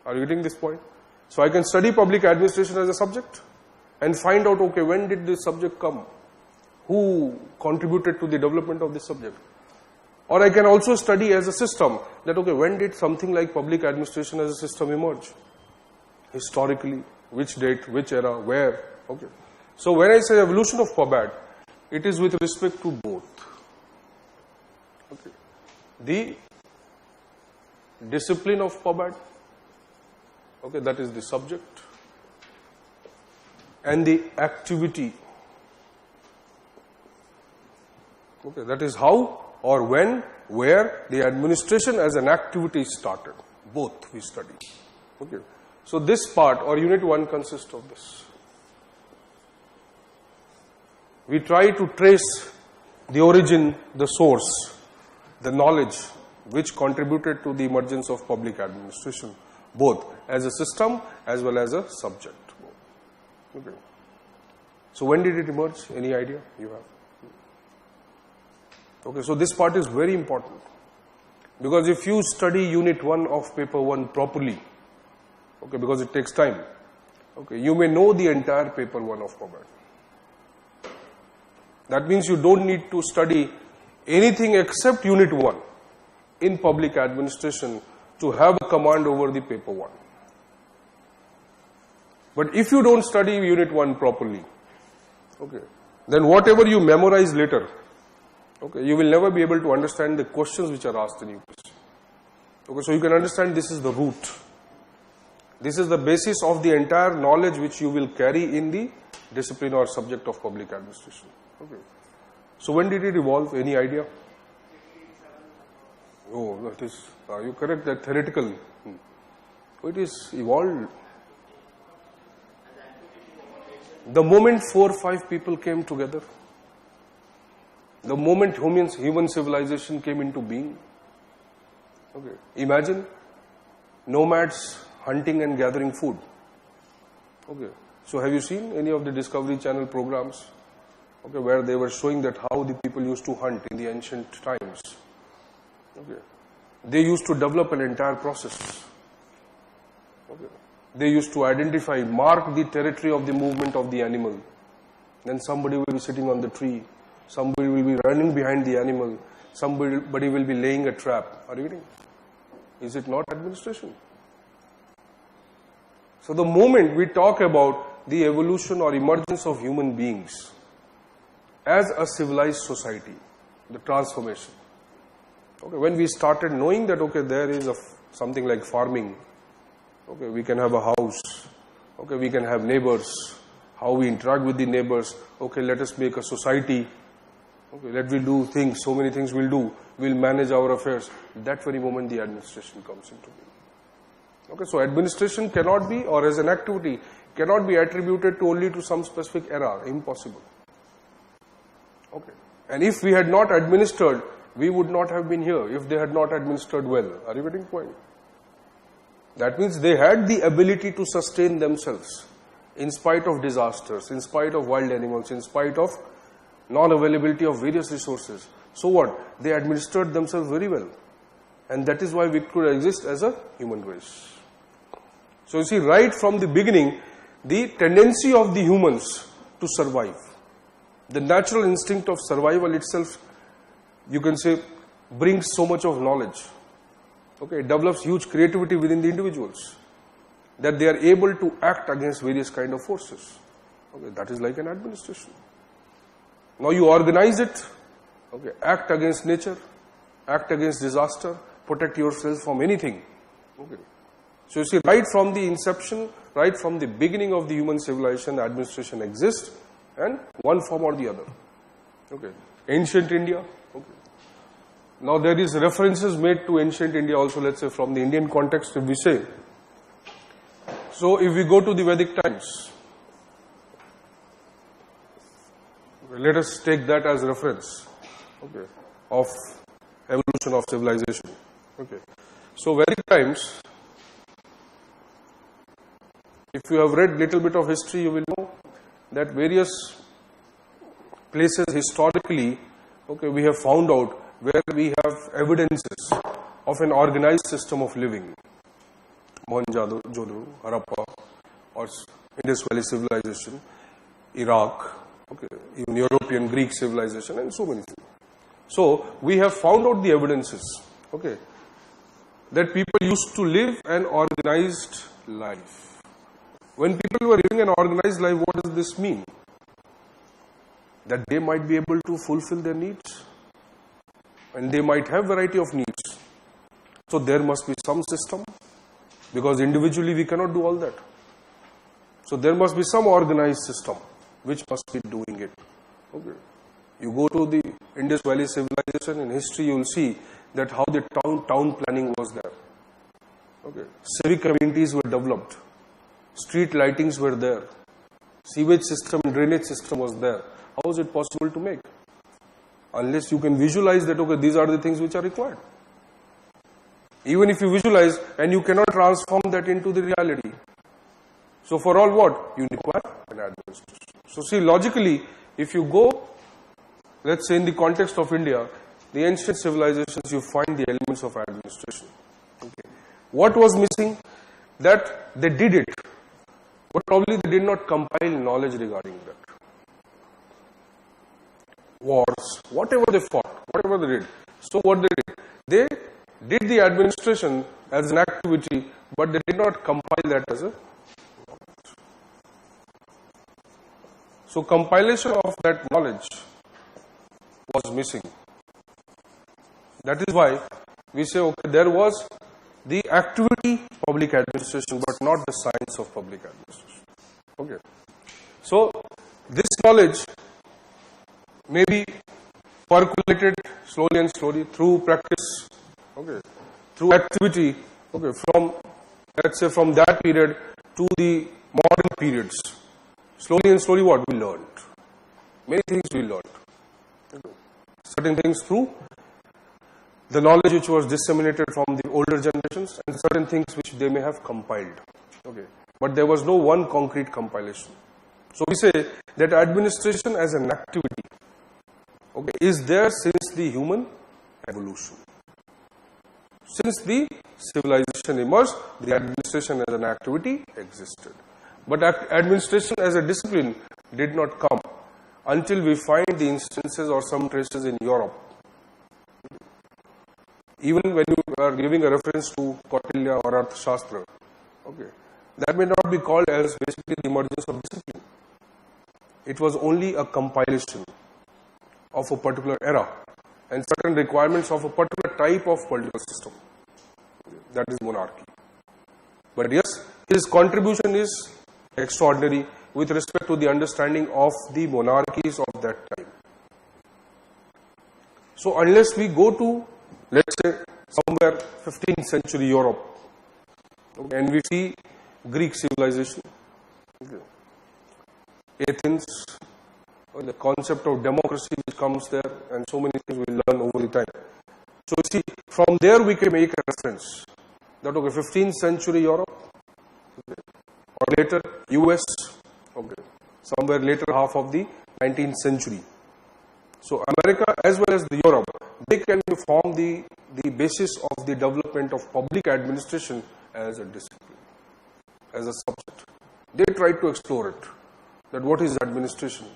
Are you getting this point? So I can study public administration as a subject and find out, okay, when did this subject come? Who contributed to the development of this subject? Or I can also study as a system that, okay, when did something like public administration as a system emerge? Historically, which date, which era, where? Okay. So when I say evolution of PubEd, it is with respect to both. Okay. The discipline of PubEd, okay, that is the subject, and the activity, okay, that is how or when, where the administration as an activity started. Both we study. Okay. So this part or unit 1 consists of this. We try to trace the origin, the source, the knowledge which contributed to the emergence of public administration, both as a system as well as a subject. Okay. So when did it emerge? Any idea you have? Okay, so this part is very important, because if you study unit 1 of paper 1 properly, okay, because it takes time, okay, you may know the entire paper 1 of PubEd. That means you don't need to study anything except unit 1 in public administration to have a command over the paper 1. But if you don't study unit 1 properly, okay, then whatever you memorize later, okay, you will never be able to understand the questions which are asked in UPSC. Okay, so you can understand this is the root. This is the basis of the entire knowledge which you will carry in the discipline or subject of public administration. Okay. So when did it evolve? Any idea? Oh, that is, you correct that theoretical. It is evolved. The moment 4 or 5 people came together, the moment human civilization came into being, okay, imagine nomads hunting and gathering food. Okay, so have you seen any of the Discovery Channel programs, okay, where they were showing that how the people used to hunt in the ancient times? Okay, they used to develop an entire process. Okay, they used to identify, mark the territory of the movement of the animal. Then somebody will be sitting on the tree, somebody will be running behind the animal, somebody will be laying a trap. Are you getting? Is it not administration? So the moment we talk about the evolution or emergence of human beings as a civilized society, the transformation, okay, when we started knowing that, okay, there is something like farming, okay, we can have a house, okay, we can have neighbors, how we interact with the neighbors, okay, let us make a society, okay, let we do things, so many things we'll do, we'll manage our affairs. That very moment the administration comes into being. Okay, so administration cannot be, or as an activity, cannot be attributed to only to some specific era. Impossible. Okay, and if we had not administered, we would not have been here if they had not administered well. Are you getting the point? That means they had the ability to sustain themselves in spite of disasters, in spite of wild animals, in spite of non-availability of various resources. So what? They administered themselves very well. And that is why we could exist as a human race. So you see, right from the beginning, the tendency of the humans to survive, the natural instinct of survival itself, you can say, brings so much of knowledge. Okay, it develops huge creativity within the individuals, that they are able to act against various kind of forces. Okay, that is like an administration. Now you organize it, okay, act against nature, act against disaster, protect yourself from anything. Okay. So you see, right from the inception, right from the beginning of the human civilization, administration exists, and one form or the other. Okay. Ancient India. Okay. Now there is references made to ancient India also, let's say from the Indian context, if we say. So if we go to the Vedic times, let us take that as reference, okay, of evolution of civilization. Okay. So Vedic times, if you have read little bit of history, you will know that various places historically, okay, we have found out where we have evidences of an organized system of living. Mohenjo-daro, Harappa, or Indus Valley civilization, Iraq, okay, even European Greek civilization, and so many things. So we have found out the evidences, okay, that people used to live an organized life. When people were living an organized life, what does this mean? That they might be able to fulfill their needs, and they might have variety of needs. So there must be some system, because individually we cannot do all that. So there must be some organized system which must be doing it. Okay. You go to the Indus Valley civilization, in history you will see that how the town planning was there. Okay. Civic communities were developed. Street lightings were there. Sewage system, drainage system was there. How is it possible to make? Unless you can visualize that, okay, these are the things which are required. Even if you visualize and you cannot transform that into the reality. So for all what? You require an administration. So see, logically, if you go, let's say in the context of India, the ancient civilizations, you find the elements of administration. Okay. What was missing? That they did it, but probably they did not compile knowledge regarding that. Wars, whatever they fought, whatever they did. So what they did? They did the administration as an activity, but they did not compile that as a knowledge. So compilation of that knowledge was missing. That is why we say, okay, there was the activity public administration, but not the science of public administration. Okay. So this knowledge may be percolated slowly and slowly through practice, okay, through activity, okay, from, let's say, from that period to the modern periods. Slowly and slowly what we learned? Many things we learned. Certain things through the knowledge which was disseminated from the older generations, and certain things which they may have compiled. Okay. But there was no one concrete compilation. So we say that administration as an activity, okay, is there since the human evolution. Since the civilization emerged, the administration as an activity existed. But administration as a discipline did not come until we find the instances or some traces in Europe. Even when you are giving a reference to Kautilya or Arthashastra, okay, that may not be called as basically the emergence of discipline. It was only a compilation of a particular era and certain requirements of a particular type of political system. That is monarchy. But yes, his contribution is extraordinary with respect to the understanding of the monarchies of that time. So unless we go to, let's say, somewhere 15th century Europe, okay, and we see Greek civilization, okay, Athens, the concept of democracy which comes there, and so many things we learn over the time. So you see, from there we can make a reference that, okay, 15th century Europe, okay, or later US, okay, somewhere later half of the 19th century. So America as well as the Europe, they can form the basis of the development of public administration as a discipline, as a subject. They tried to explore it, that what is administration,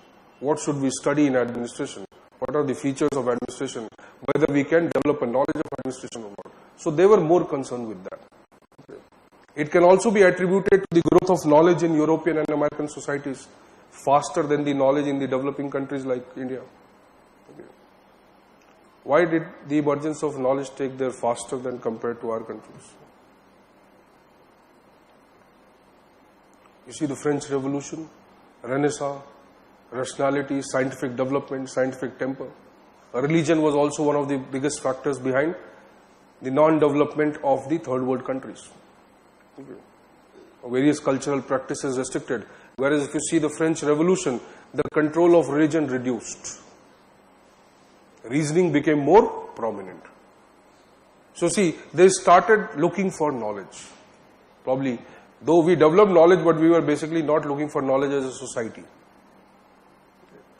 what should we study in administration, what are the features of administration, whether we can develop a knowledge of administration or not. So they were more concerned with that. Okay. It can also be attributed to the growth of knowledge in European and American societies faster than the knowledge in the developing countries like India. Okay. Why did the emergence of knowledge take there faster than compared to our countries? You see the French Revolution, Renaissance, rationality, scientific development, scientific temper. Religion was also one of the biggest factors behind the non-development of the third world countries. Okay. Various cultural practices restricted. Whereas if you see the French Revolution, the control of religion reduced. Reasoning became more prominent. So see, they started looking for knowledge. Probably, though we developed knowledge, but we were basically not looking for knowledge as a society.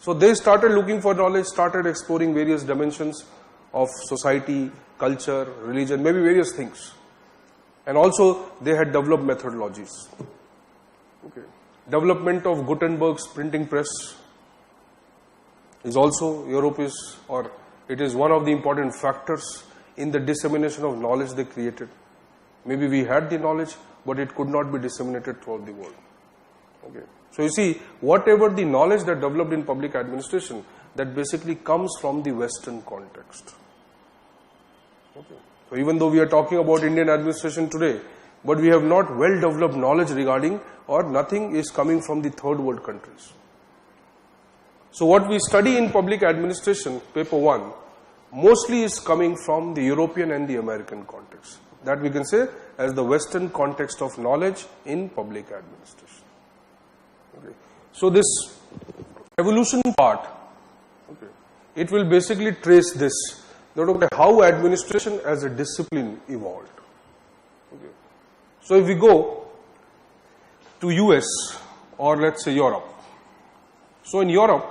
So they started looking for knowledge, started exploring various dimensions of society, culture, religion, maybe various things. And also they had developed methodologies. Okay. Development of Gutenberg's printing press is also, Europe is, or it is one of the important factors in the dissemination of knowledge they created. Maybe we had the knowledge, but it could not be disseminated throughout the world. Okay. So you see, whatever the knowledge that developed in public administration, that basically comes from the Western context. Okay. So even though we are talking about Indian administration today, but we have not well developed knowledge regarding, or nothing is coming from the third world countries. So what we study in public administration, paper 1, mostly is coming from the European and the American context. That we can say as the Western context of knowledge in public administration. Okay. So this evolution part, okay, it will basically trace this, that okay, how administration as a discipline evolved. Okay. So if we go to US or let's say Europe. So in Europe,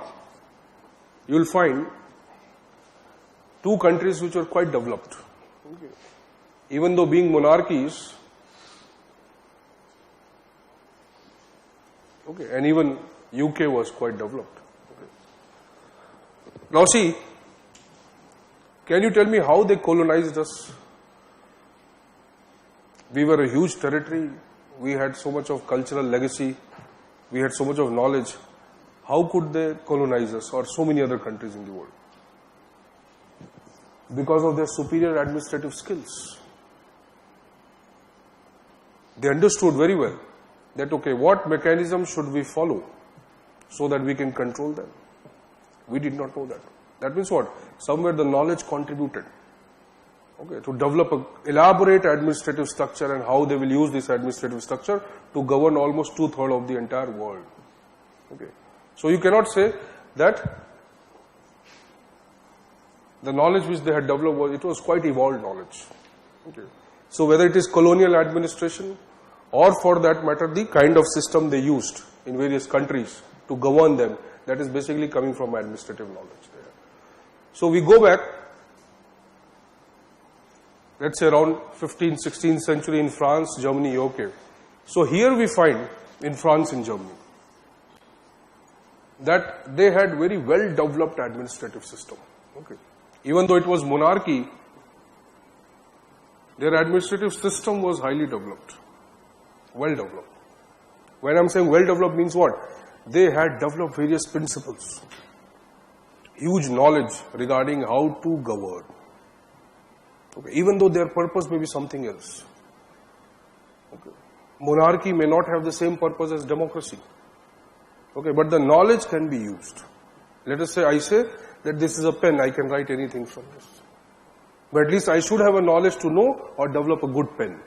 you will find two countries which are quite developed. Okay. Even though being monarchies, okay, and even UK was quite developed. Okay. Now see, can you tell me how they colonized us? We were a huge territory, we had so much of cultural legacy, we had so much of knowledge. How could they colonize us or so many other countries in the world? Because of their superior administrative skills. They understood very well that, okay, what mechanism should we follow so that we can control them? We did not know that. That means what? Somewhere the knowledge contributed, okay, to develop an elaborate administrative structure and how they will use this administrative structure to govern almost 2/3 of the entire world. Okay. So you cannot say that the knowledge which they had developed it was quite evolved knowledge. Okay. So whether it is colonial administration or for that matter the kind of system they used in various countries to govern them, that is basically coming from administrative knowledge there. So we go back, let's say around 15th, 16th century in France, Germany, UK. So here we find in France and Germany that they had very well developed administrative system. Okay. Even though it was monarchy, their administrative system was highly developed, well developed. When I'm saying well developed means what? They had developed various principles, huge knowledge regarding how to govern. Okay. Even though their purpose may be something else. Okay. Monarchy may not have the same purpose as democracy. Okay, but the knowledge can be used. Let us say I say that this is a pen, I can write anything from this. But at least I should have a knowledge to know or develop a good pen.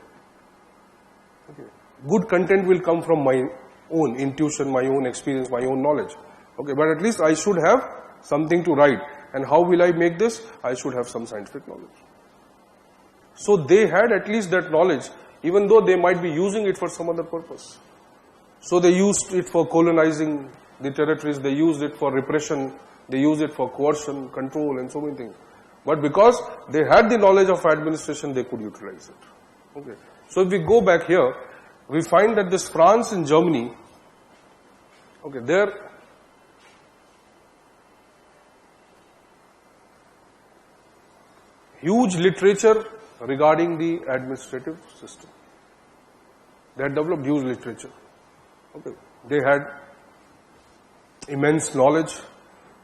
Okay. Good content will come from my own intuition, my own experience, my own knowledge. Okay, but at least I should have something to write. And how will I make this? I should have some scientific knowledge. So they had at least that knowledge, even though they might be using it for some other purpose. So they used it for colonizing the territories, they used it for repression, they used it for coercion, control and so many things. But because they had the knowledge of administration, they could utilize it. Okay. So if we go back here, we find that this France and Germany, okay, their huge literature regarding the administrative system. They had developed huge literature. Okay. They had immense knowledge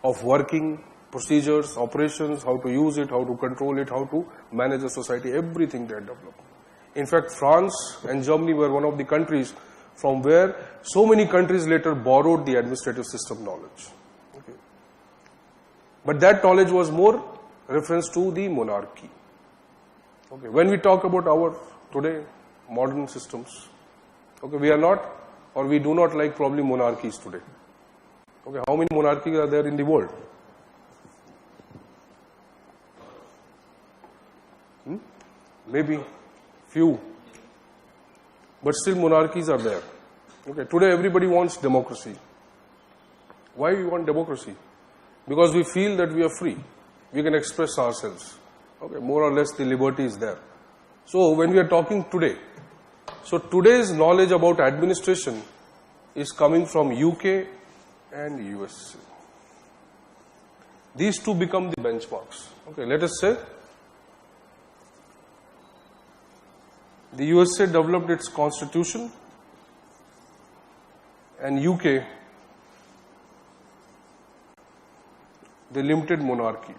of working procedures, operations, how to use it, how to control it, how to manage a society, everything they had developed. In fact, France and Germany were one of the countries from where so many countries later borrowed the administrative system knowledge. Okay. But that knowledge was more reference to the monarchy. Okay. When we talk about our today modern systems, okay, we are not or we do not like probably monarchies today. Okay, how many monarchies are there in the world? Maybe few, but still monarchies are there. Okay, today everybody wants democracy. Why we want democracy? Because we feel that we are free. We can express ourselves. Okay, more or less the liberty is there. So when we are talking today, so today's knowledge about administration is coming from UK and US. These two become the benchmarks. Okay, let us say the USA developed its constitution and UK the limited monarchy.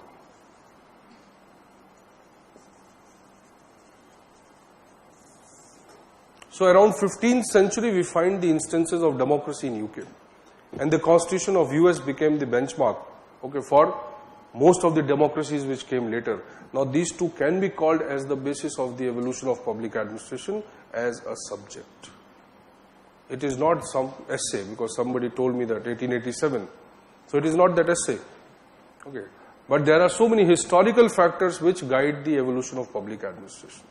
So around 15th century we find the instances of democracy in UK, and the constitution of US became the benchmark, okay, for most of the democracies which came later. Now these two can be called as the basis of the evolution of public administration as a subject. It is not some essay, because somebody told me that 1887. So it is not that essay. Okay. But there are so many historical factors which guide the evolution of public administration.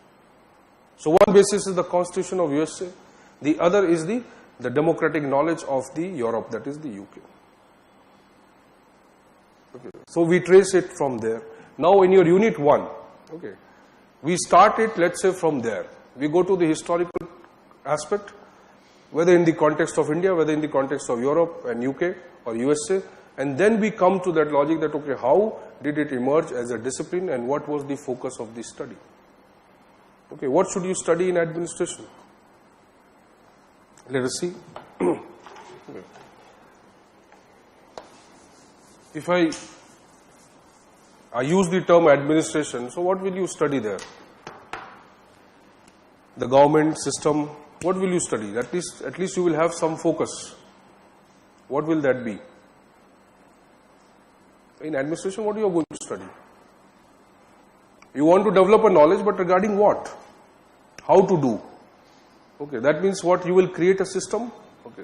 So one basis is the constitution of USA, the other is the democratic knowledge of the Europe, that is the UK. Okay. So we trace it from there. Now in your unit 1, okay, we start it, let's say, from there. We go to the historical aspect, whether in the context of India, whether in the context of Europe and UK or USA, and then we come to that logic that, okay, how did it emerge as a discipline and what was the focus of the study? Okay, what should you study in administration? Let us see. If I use the term administration, so what will you study there? The government system, what will you study? At least you will have some focus. What will that be? In administration, what you are going to study? You want to develop a knowledge, but regarding what? How to do? Okay, that means what? You will create a system. Okay.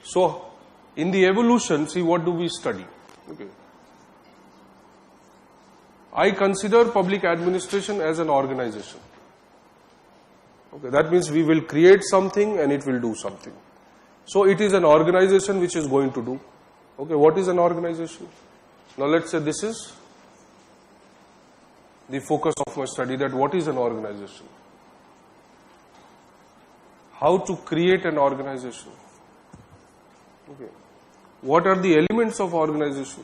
So, In the evolution, see, what do we study? Okay. I consider public administration as an organization. Okay, that means we will create something and it will do something. So it is an organization which is going to do. Okay, what is an organization? Now let's say this is the focus of my study, that what is an organization? How to create an organization? Okay. What are the elements of organization?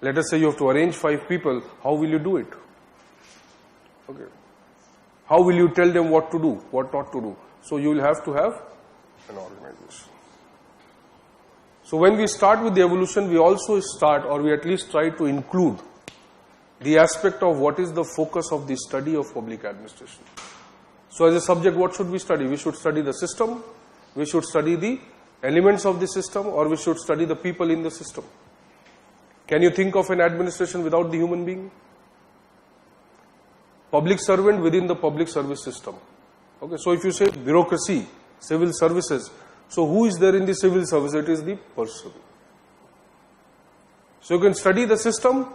Let us say you have to arrange 5 people. How will you do it? Okay. How will you tell them what to do, what not to do? So you will have to have an organization. So when we start with the evolution, we also start, or we at least try to include the aspect of what is the focus of the study of public administration. So as a subject, what should we study? We should study the system, we should study the elements of the system, or we should study the people in the system. Can you think of an administration without the human being? Public servant within the public service system. Okay, so if you say bureaucracy, civil services, so who is there in the civil service? It is the person. So you can study the system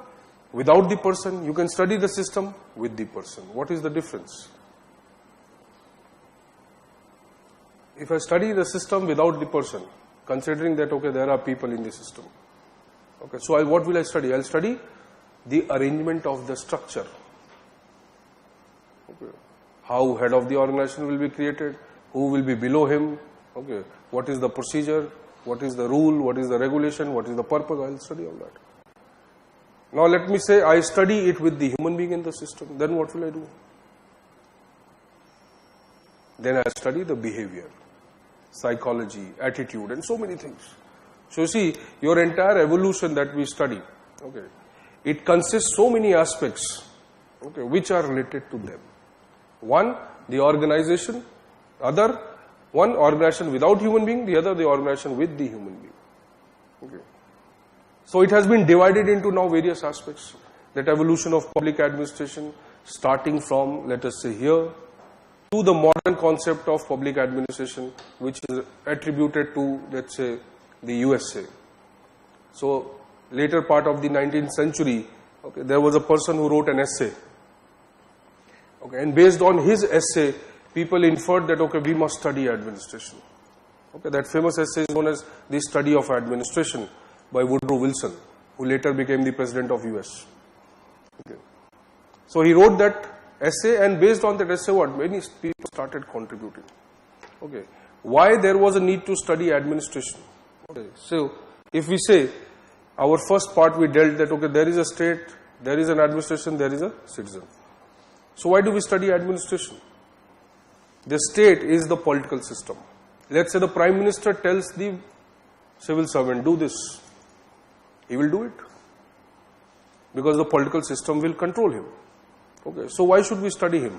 without the person, you can study the system with the person. What is the difference? If I study the system without the person, considering that, okay, there are people in the system. Okay, so what will I study? I'll study the arrangement of the structure. Okay. How head of the organization will be created, who will be below him, okay, what is the procedure, what is the rule, what is the regulation, what is the purpose, I'll study all that. Now let me say I study it with the human being in the system, then what will I do? Then I study the behavior, psychology, attitude, and so many things. So you see, your entire evolution that we study, okay, it consists so many aspects, okay, which are related to them. One, the organization, other, one organization without human being, the other the organization with the human being. Okay. So it has been divided into now various aspects. That evolution of public administration, starting from, let us say here, to the modern concept of public administration, which is attributed to, let's say, the USA. So later part of the 19th century, okay, there was a person who wrote an essay. Okay, and based on his essay, people inferred that, okay, we must study administration. Okay, that famous essay is known as The Study of Administration by Woodrow Wilson, who later became the president of US. Okay. So he wrote that essay, and based on that essay, what? Many people started contributing. Okay. Why there was a need to study administration? Okay. So if we say, our first part we dealt that, okay, there is a state, there is an administration, there is a citizen. So why do we study administration? The state is the political system. Let's say the Prime Minister tells the civil servant, do this. He will do it. Because the political system will control him. Okay, so why should we study him?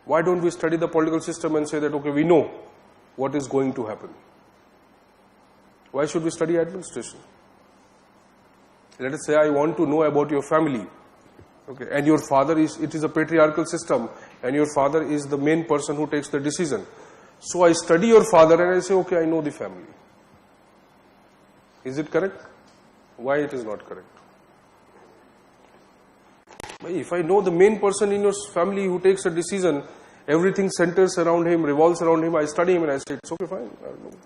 Why don't we study the political system and say that, okay, we know what is going to happen? Why should we study administration? Let us say I want to know about your family. Okay, and your father is, it is a patriarchal system, and your father is the main person who takes the decision. So I study your father and I say, okay, I know the family. Is it correct? Why it is not correct? If I know the main person in your family who takes a decision, everything centers around him, revolves around him, I study him and I say, it's okay, fine. I don't know.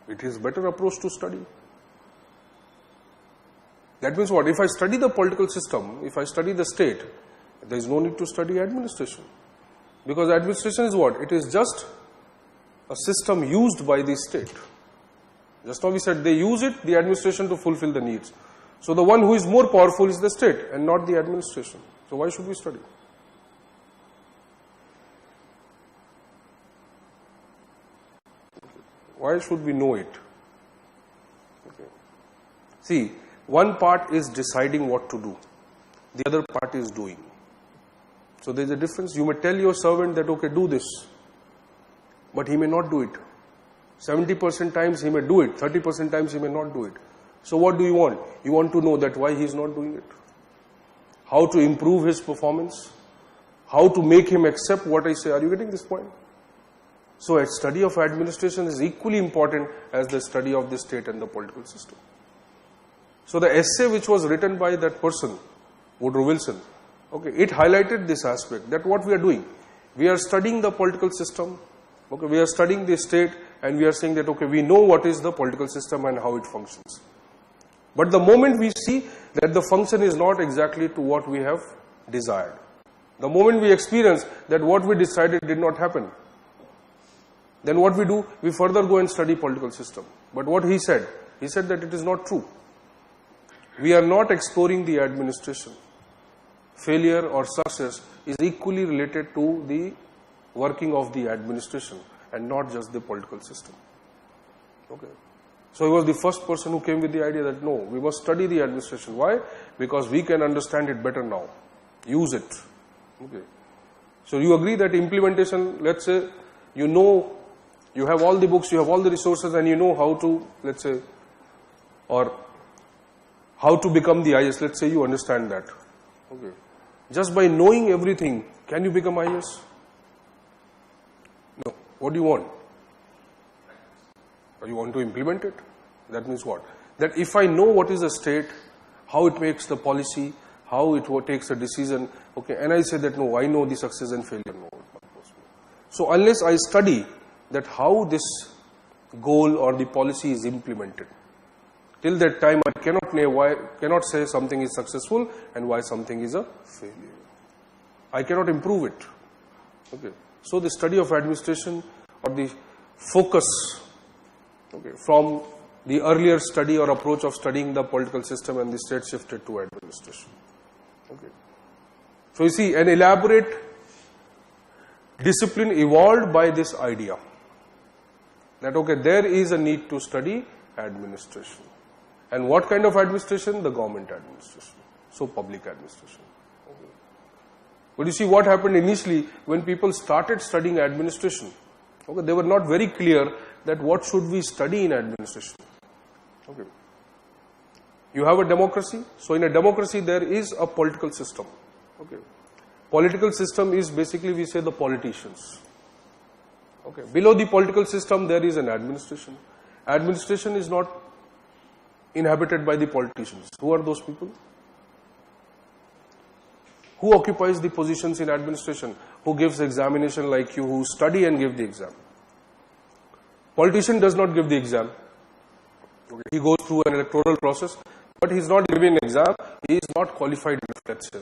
It is better approach to study. That means what? If I study the political system, if I study the state, there is no need to study administration. Because administration is what? It is just a system used by the state. Just now we said they use it, the administration, to fulfill the needs. So the one who is more powerful is the state and not the administration. So why should we study? Why should we know it? Okay. See, one part is deciding what to do. The other part is doing. So there is a difference. You may tell your servant that, okay, do this. But he may not do it. 70% times he may do it. 30% times he may not do it. So what do you want? You want to know that why he is not doing it. How to improve his performance. how to make him accept what I say. Are you getting this point? So a study of administration is equally important as the study of the state and the political system. So the essay which was written by that person, Woodrow Wilson, okay, it highlighted this aspect, that what we are doing, we are studying the political system, okay, we are studying the state, and we are saying that, okay, we know what is the political system and how it functions. But the moment we see that the function is not exactly to what we have desired, the moment we experience that what we decided did not happen, then what we do, we further go and study political system. But what he said that it is not true. We are not exploring the administration. Failure or success is equally related to the working of the administration and not just the political system. Okay. So he was the first person who came with the idea that no, we must study the administration. Why? Because we can understand it better now. Use it. Okay. So you agree that implementation, let's say, you know, you have all the books, you have all the resources, and you know how to, let's say, or how to become the IS. Let's say you understand that. Okay. Just by knowing everything, can you become IS? No. What do you want? Or you want to implement it? That means what? That if I know what is the state, how it makes the policy, how it takes a decision, okay, and I say that no, I know the success and failure. No, not possible. So unless I study that how this goal or the policy is implemented, till that time I cannot say something is successful and why something is a failure. I cannot improve it. Okay. So the study of administration, or the focus, okay, from the earlier study or approach of studying the political system and the state, shifted to administration. Okay. So you see, an elaborate discipline evolved by this idea that, okay, there is a need to study administration. And what kind of administration? The government administration. So public administration. Okay. But you see what happened initially when people started studying administration. Okay, they were not very clear that what should we study in administration. Okay. You have a democracy. So in a democracy there is a political system. Okay. Political system is basically, we say, the politicians. Okay. Below the political system there is an administration. Administration is not inhabited by the politicians. Who are those people? Who occupies the positions in administration? Who gives examination like you, who study and give the exam? Politician does not give the exam. Okay. He goes through an electoral process, but he is not giving an exam. He is not qualified enough, let's say.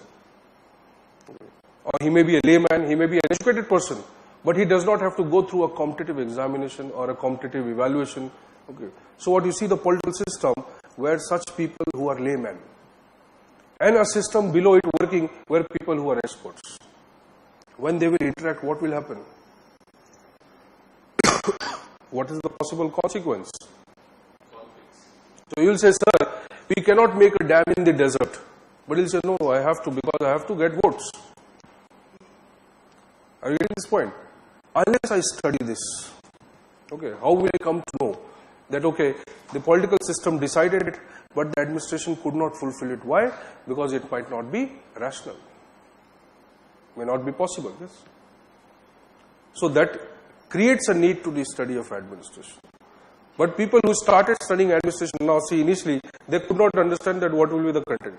Okay. Or he may be a layman, he may be an educated person, but he does not have to go through a competitive examination or a competitive evaluation. Okay. So what you see, the political system where such people who are laymen, and a system below it working where people who are experts. When they will interact, what will happen? What is the possible consequence? So you will say, sir, we cannot make a dam in the desert. But he will say, no, I have to, because I have to get votes. Are you getting this point? Unless I study this, okay, how will I come to know that, okay, the political system decided it, but the administration could not fulfill it. Why? Because it might not be rational. May not be possible, yes. So that creates a need to the study of administration. But people who started studying administration, now see, initially, they could not understand that what will be the content.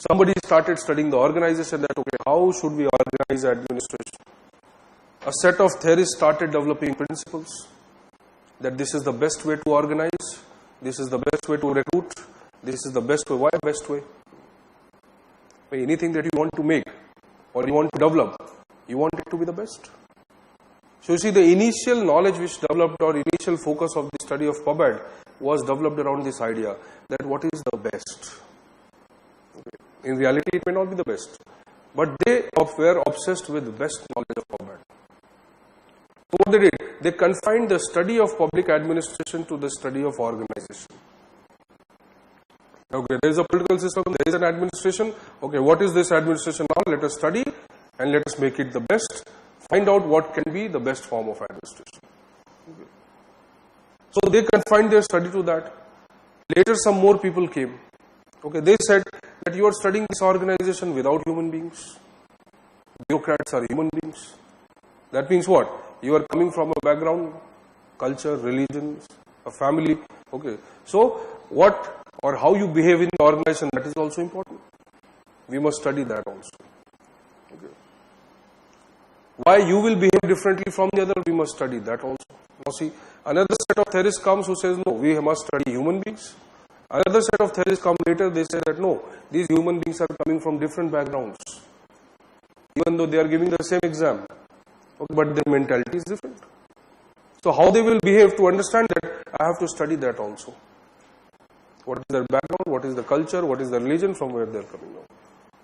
Somebody started studying the organization, that, okay, how should we organize administration? A set of theorists started developing principles, that this is the best way to organize, this is the best way to recruit, this is the best way. Why best way? Anything that you want to make or you want to develop, you want it to be the best. So you see, the initial knowledge which developed, or initial focus of the study of PubAd was developed around this idea that what is the best. Okay. In reality, it may not be the best, but they were obsessed with the best knowledge of PubAd. So what they did, they confined the study of public administration to the study of organization. Okay, there is a political system, there is an administration. Okay, what is this administration now? Let us study and let us make it the best. Find out what can be the best form of administration. Okay. So they confined their study to that. Later some more people came. Okay, they said that you are studying this organization without human beings. Bureaucrats are human beings. That means what? You are coming from a background, culture, religions, a family. Okay. So what or how you behave in the organization, that is also important. We must study that also. Okay. Why you will behave differently from the other, we must study that also. Now see, another set of theorists comes who says, no, we must study human beings. Another set of theorists come later, they say that no, these human beings are coming from different backgrounds. Even though they are giving the same exam, okay, but their mentality is different. So how they will behave, to understand that, I have to study that also. What is their background, what is the culture, what is the religion, from where they are coming from.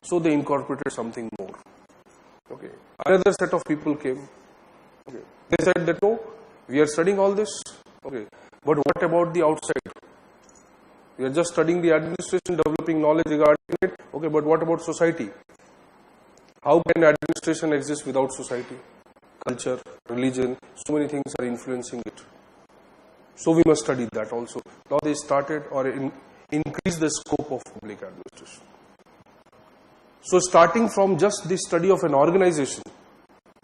So they incorporated something more. Okay. Another set of people came. Okay. They said that no, we are studying all this. Okay. But what about the outside? We are just studying the administration, developing knowledge regarding it. Okay, but what about society? How can administration exist without society? Culture, religion, so many things are influencing it. So we must study that also. Now they started or increased the scope of public administration. So starting from just the study of an organization,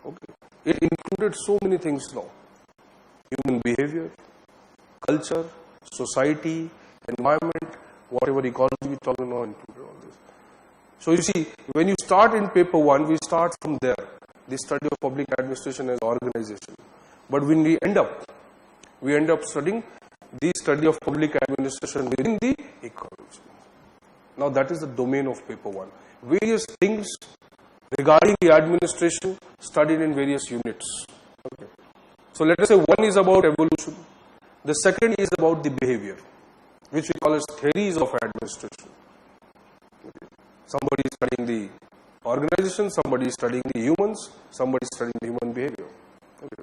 okay, it included so many things now. Human behavior, culture, society, environment, whatever ecology we talk about, included all this. So you see, when you start in paper 1, we start from there, the study of public administration as organization. But when we end up studying the study of public administration within the ecology. Now that is the domain of paper 1. Various things regarding the administration studied in various units. Okay. So let us say one is about evolution. The second is about the behavior, which we call as theories of administration. Okay. Somebody is studying the organization, somebody is studying the humans, somebody is studying the human behavior. Okay.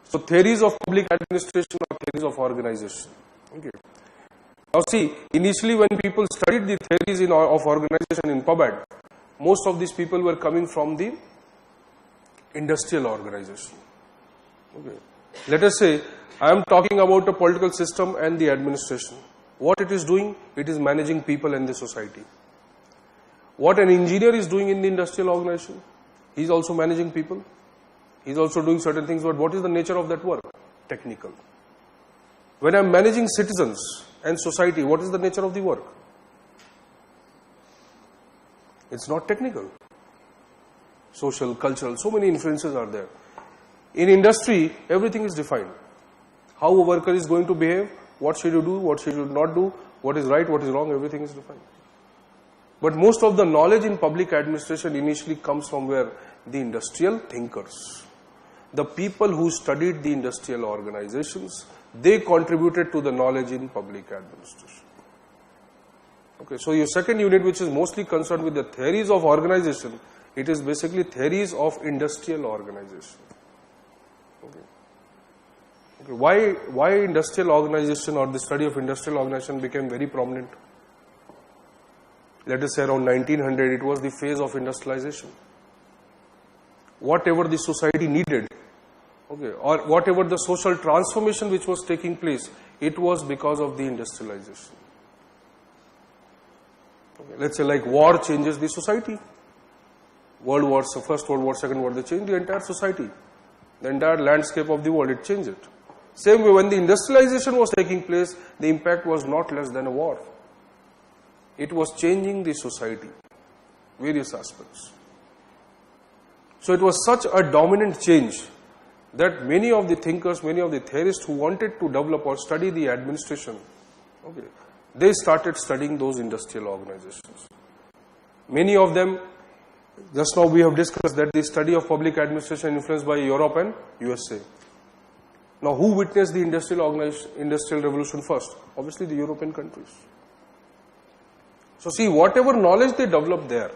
So theories of public administration or theories of organization. Okay. Now see, initially when people studied the theories of organization in PubAd, most of these people were coming from the industrial organization. Okay. Let us say, I am talking about a political system and the administration. What it is doing? It is managing people and the society. What an engineer is doing in the industrial organization? He is also managing people. He is also doing certain things, but what is the nature of that work? Technical. When I am managing citizens and society, what is the nature of the work? It's not technical. Social, cultural, so many influences are there. In industry, everything is defined. How a worker is going to behave, what should you do, what should you not do, what is right, what is wrong, everything is defined. But most of the knowledge in public administration initially comes from where? The industrial thinkers. The people who studied the industrial organizations, they contributed to the knowledge in public administration. Okay, so your second unit, which is mostly concerned with the theories of organization, it is basically theories of industrial organization. Okay. Okay. Why industrial organization or the study of industrial organization became very prominent? Let us say around 1900, it was the phase of industrialization. Whatever the society needed, okay, or whatever the social transformation which was taking place, it was because of the industrialization. Okay, let's say like war changes the society. World Wars, First World War, Second World, they changed the entire society. The entire landscape of the world, it changed it. Same way, when the industrialization was taking place, the impact was not less than a war. It was changing the society, various aspects. So it was such a dominant change that many of the thinkers, many of the theorists who wanted to develop or study the administration, okay, they started studying those industrial organizations. Many of them, just now we have discussed that the study of public administration influenced by Europe and USA. Now who witnessed the industrial revolution first? Obviously the European countries. So see, whatever knowledge they developed there,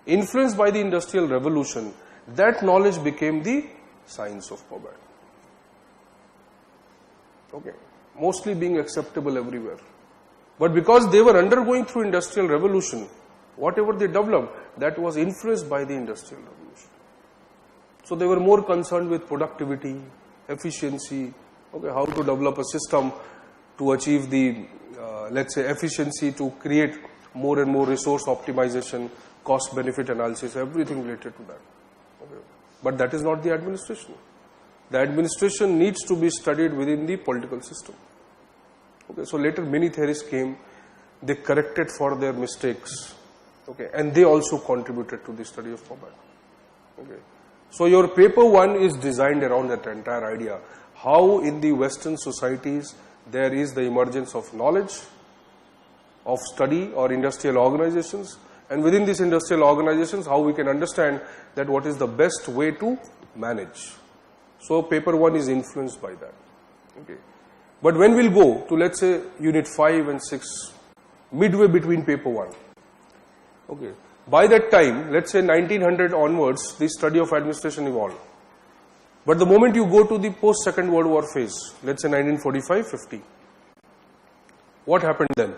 influenced by the industrial revolution, that knowledge became the science of PubAd. Okay, mostly being acceptable everywhere. But because they were undergoing through industrial revolution, whatever they developed, that was influenced by the industrial revolution. So they were more concerned with productivity, efficiency, okay, how to develop a system to achieve the, let's say, efficiency, to create more and more resource optimization, cost benefit analysis, everything related to that. Okay. But that is not the administration. The administration needs to be studied within the political system. Okay. So later many theorists came, they corrected for their mistakes. Okay. And they also contributed to the study of format. Okay. So your paper 1 is designed around that entire idea. How in the Western societies there is the emergence of knowledge, of study or industrial organizations, and within these industrial organizations how we can understand that what is the best way to manage. So paper 1 is influenced by that. Okay. But when we'll go to, let's say, unit 5 and 6, midway between paper 1, okay, by that time, let's say 1900 onwards, the study of administration evolved. But the moment you go to the post-Second World War phase, let's say 1945-50, what happened then?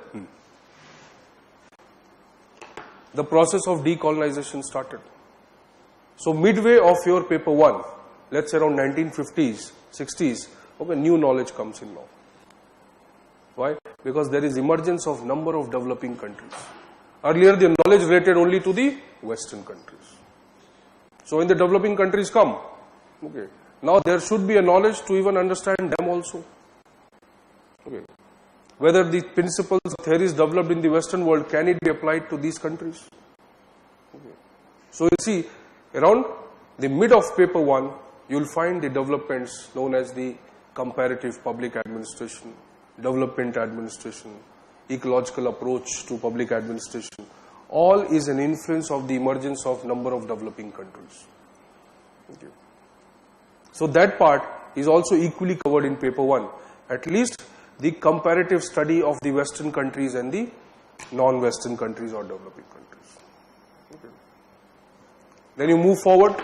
The process of decolonization started. So midway of your paper 1, let's say around 1950s, 60s, okay, new knowledge comes in now. Why? Because there is emergence of number of developing countries. Earlier the knowledge related only to the Western countries. So when the developing countries come, okay, now there should be a knowledge to even understand them also. Okay. Whether the principles or theories developed in the Western world, can it be applied to these countries? Okay. So you see, around the mid of paper 1, you will find the developments known as the comparative public administration, development administration, ecological approach to public administration. All is an influence of the emergence of number of developing countries. Okay. So that part is also equally covered in paper 1. At least the comparative study of the Western countries and the non-Western countries or developing countries. Okay. Then you move forward.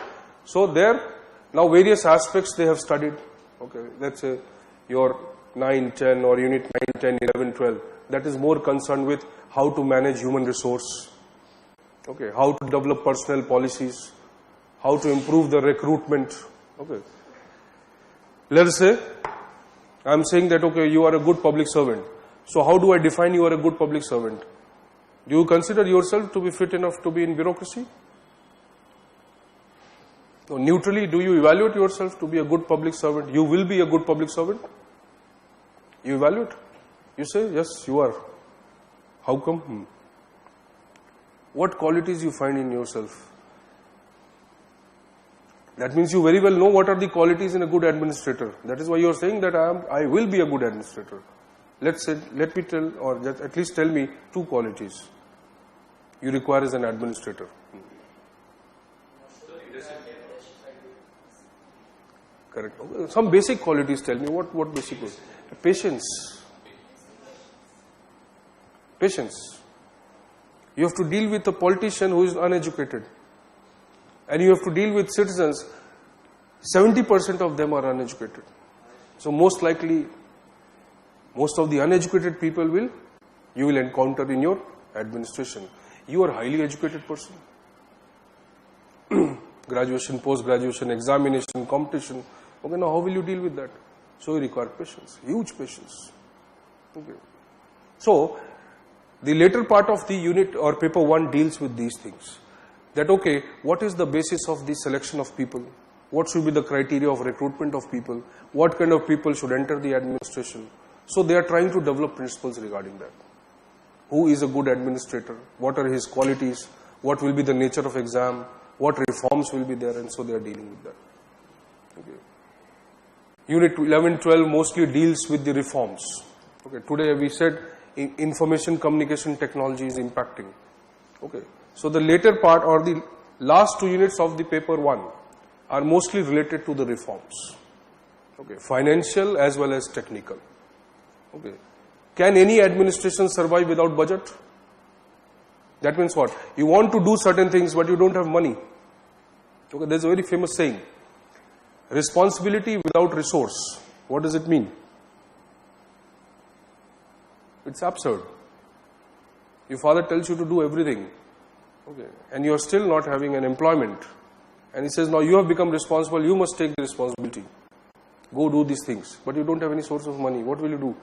So there, now various aspects they have studied. Okay, let's say your 9, 10 or unit 9, 10, 11, 12. That is more concerned with how to manage human resource. Okay, how to develop personnel policies, how to improve the recruitment. Okay. Let us say, I am saying that, okay, you are a good public servant. So how do I define you are a good public servant? Do you consider yourself to be fit enough to be in bureaucracy? So neutrally, do you evaluate yourself to be a good public servant? You will be a good public servant? You evaluate? You say, yes, you are. How come? What qualities you find in yourself? That means you very well know what are the qualities in a good administrator. That is why you are saying that I will be a good administrator. Let me tell, or at least tell me 2 qualities you require as an administrator. Correct. Okay. Some basic qualities, tell me. What basic qualities? Patience. Patience. You have to deal with a politician who is uneducated. And you have to deal with citizens, 70% of them are uneducated. So most likely, most of the uneducated people you will encounter in your administration. You are a highly educated person. Graduation, post-graduation, examination, competition. Okay, now how will you deal with that? So you require patience, huge patience. Okay. So the later part of the unit or paper 1 deals with these things. That, okay, what is the basis of the selection of people? What should be the criteria of recruitment of people? What kind of people should enter the administration? So they are trying to develop principles regarding that. Who is a good administrator? What are his qualities? What will be the nature of exam? What reforms will be there? And so they are dealing with that. Okay. Unit 11, 12 mostly deals with the reforms. Okay. Today we said information communication technology is impacting. Okay. So the later part or the last 2 units of the paper 1 are mostly related to the reforms. Okay. Financial as well as technical. Okay. Can any administration survive without budget? That means what? You want to do certain things but you don't have money. Okay. There's a very famous saying. Responsibility without resource. What does it mean? It's absurd. Your father tells you to do everything. Okay. And you are still not having an employment. And he says, now you have become responsible, you must take the responsibility. Go do these things. But you don't have any source of money. What will you do?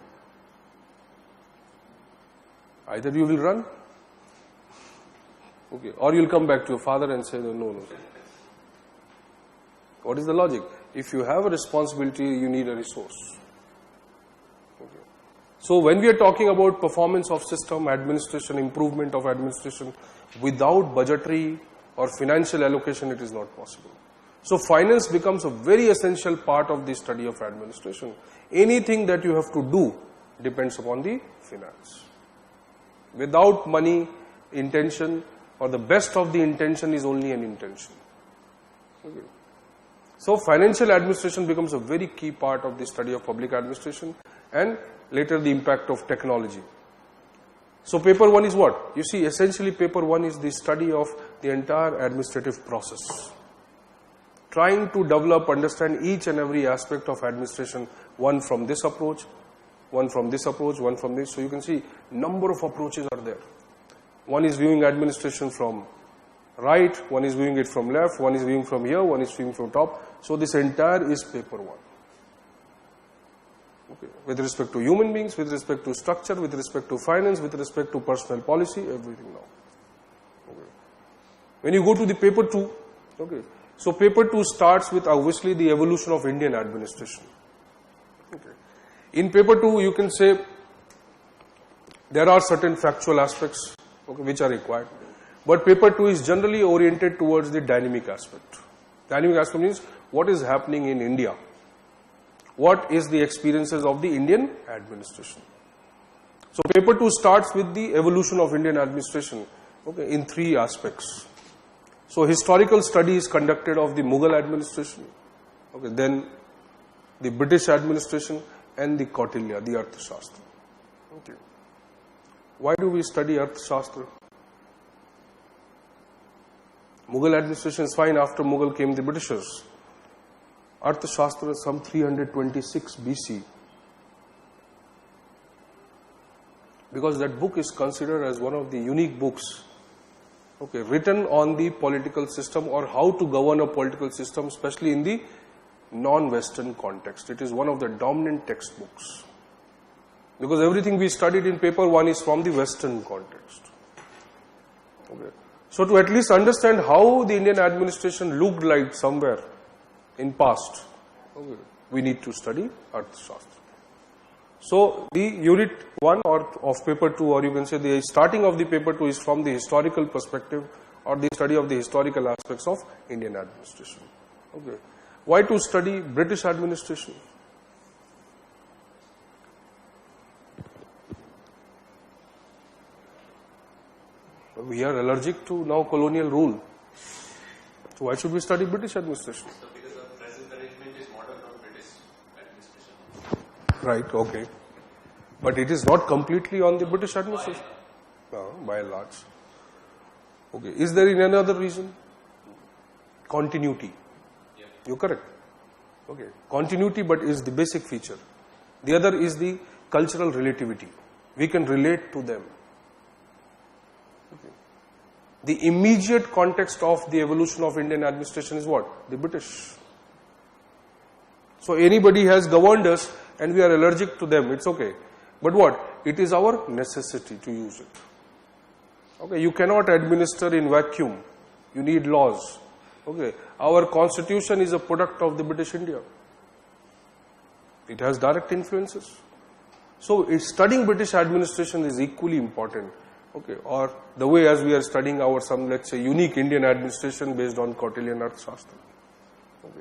Either you will run Okay, or you'll come back to your father and say, no. What is the logic? If you have a responsibility, you need a resource. Okay. So when we are talking about performance of system, administration, improvement of administration, without budgetary or financial allocation, it is not possible. So finance becomes a very essential part of the study of administration. Anything that you have to do depends upon the finance. Without money, intention, or the best of the intention is only an intention. Okay. So financial administration becomes a very key part of the study of public administration, and later the impact of technology. So paper 1 is what? You see, essentially paper 1 is the study of the entire administrative process. Trying to develop, understand each and every aspect of administration, one from this approach, one from this approach, one from this. So you can see number of approaches are there. One is viewing administration from right, one is viewing it from left, one is viewing from here, one is viewing from top. So this entire is paper 1. Okay. With respect to human beings, with respect to structure, with respect to finance, with respect to personnel policy, everything now. Okay. When you go to the paper 2, okay. So paper 2 starts with obviously the evolution of Indian administration. Okay. In paper 2, you can say there are certain factual aspects, okay, which are required. But paper 2 is generally oriented towards the dynamic aspect. Dynamic aspect means what is happening in India. What is the experiences of the Indian administration. So paper 2 starts with the evolution of Indian administration, okay, in 3 aspects. So historical study is conducted of the Mughal administration, okay, then the British administration and the Kautilya, the Arthashastra. Okay. Why do we study Arthashastra? Mughal administration is fine. After Mughal came the Britishers. Arthashastra is some 326 BC. Because that book is considered as one of the unique books, okay, written on the political system or how to govern a political system, especially in the non-Western context. It is one of the dominant textbooks. Because everything we studied in paper 1 is from the Western context. Okay. So to at least understand how the Indian administration looked like somewhere in past, okay, we need to study Arthashastra. So the unit 1 or of paper 2, or you can say the starting of the paper 2 is from the historical perspective or the study of the historical aspects of Indian administration. Okay. Why to study British administration? We are allergic to now colonial rule. So why should we study British administration? So because the present arrangement is modeled on British administration. Right, okay. But it is not completely on the British administration. No, by and large. Okay. Is there any other reason? Continuity. Yeah. You're correct. Okay. Continuity, but is the basic feature. The other is the cultural relativity. We can relate to them. Okay. The immediate context of the evolution of Indian administration is what? The British. So anybody has governed us and we are allergic to them, it's okay. But what? It is our necessity to use it. Okay, you cannot administer in vacuum. You need laws. Okay, our constitution is a product of the British India. It has direct influences. So studying British administration is equally important. Okay, or the way as we are studying our some, let's say, unique Indian administration based on Kautilyan Arthashastra. Okay.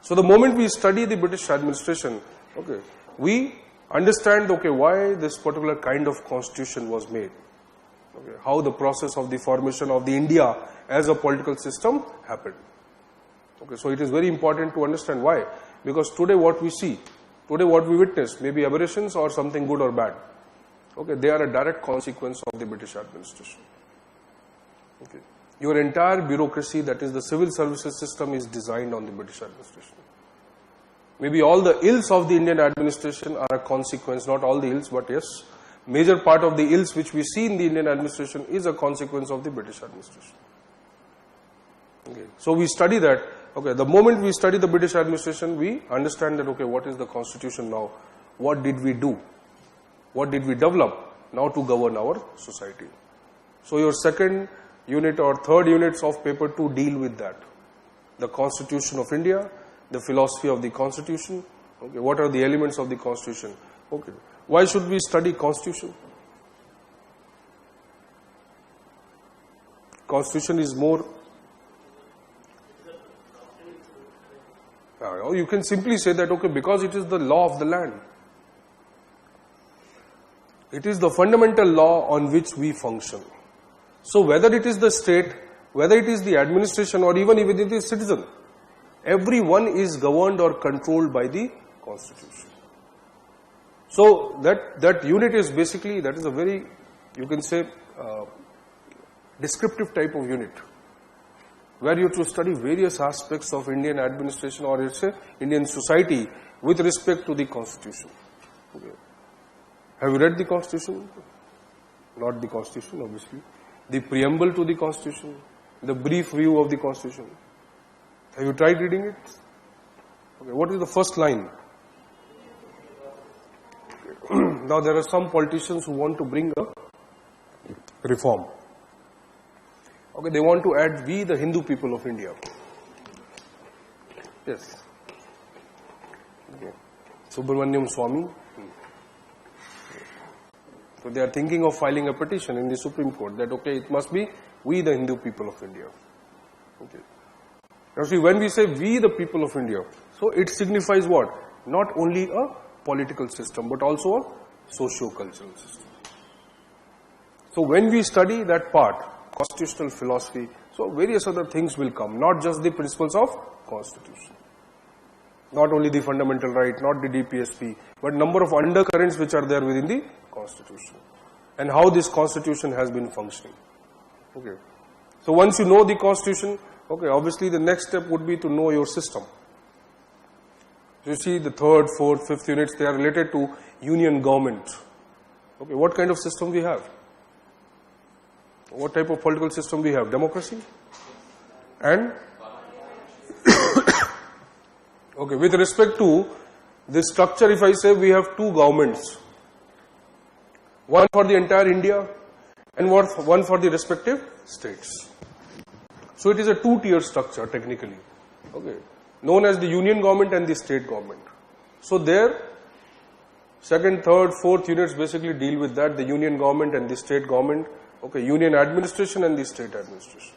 So the moment we study the British administration, okay, we understand, okay, why this particular kind of constitution was made. Okay, how the process of the formation of the India as a political system happened. Okay, so it is very important to understand why. Because today what we see, today what we witness, maybe aberrations or something good or bad. Okay, they are a direct consequence of the British administration. Okay. Your entire bureaucracy, that is the civil services system, is designed on the British administration. Maybe all the ills of the Indian administration are a consequence, not all the ills, but yes, major part of the ills which we see in the Indian administration is a consequence of the British administration. Okay. So we study that. Okay, the moment we study the British administration, we understand that, okay, what is the constitution now? What did we do? What did we develop now to govern our society? So your second unit or third units of paper 2 deal with that. The Constitution of India, the philosophy of the Constitution. Okay, what are the elements of the Constitution? Okay, why should we study Constitution? Constitution is more. Or you can simply say that, okay, because it is the law of the land. It is the fundamental law on which we function. So whether it is the state, whether it is the administration, or even if it is citizen, everyone is governed or controlled by the Constitution. So that unit is basically, that is a very, you can say, descriptive type of unit, where you have to study various aspects of Indian administration or let's say Indian society with respect to the Constitution. Okay. Have you read the Constitution? Not the Constitution, obviously. The preamble to the Constitution, the brief view of the Constitution. Have you tried reading it? Okay. What is the first line? Okay. Now there are some politicians who want to bring a reform. Okay, they want to add we the Hindu people of India. Yes. Okay. Subramaniam Swamy. So they are thinking of filing a petition in the Supreme Court that okay, it must be we the Hindu people of India. Okay. Now see, when we say we the people of India, so it signifies what? Not only a political system, but also a socio-cultural system. So when we study that part, constitutional philosophy, so various other things will come, not just the principles of Constitution. Not only the fundamental right, not the DPSP, but number of undercurrents which are there within the Constitution. And how this Constitution has been functioning. Okay. So once you know the Constitution, okay, obviously the next step would be to know your system. You see the third, fourth, fifth units, they are related to union government. Okay, what kind of system we have? What type of political system we have? Democracy? And? Okay, with respect to this structure, if I say we have two governments, one for the entire India and one for the respective states. So it is a two-tier structure technically, okay, known as the union government and the state government. So there, second, third, fourth units basically deal with that, the union government and the state government. Okay, union administration and the state administration.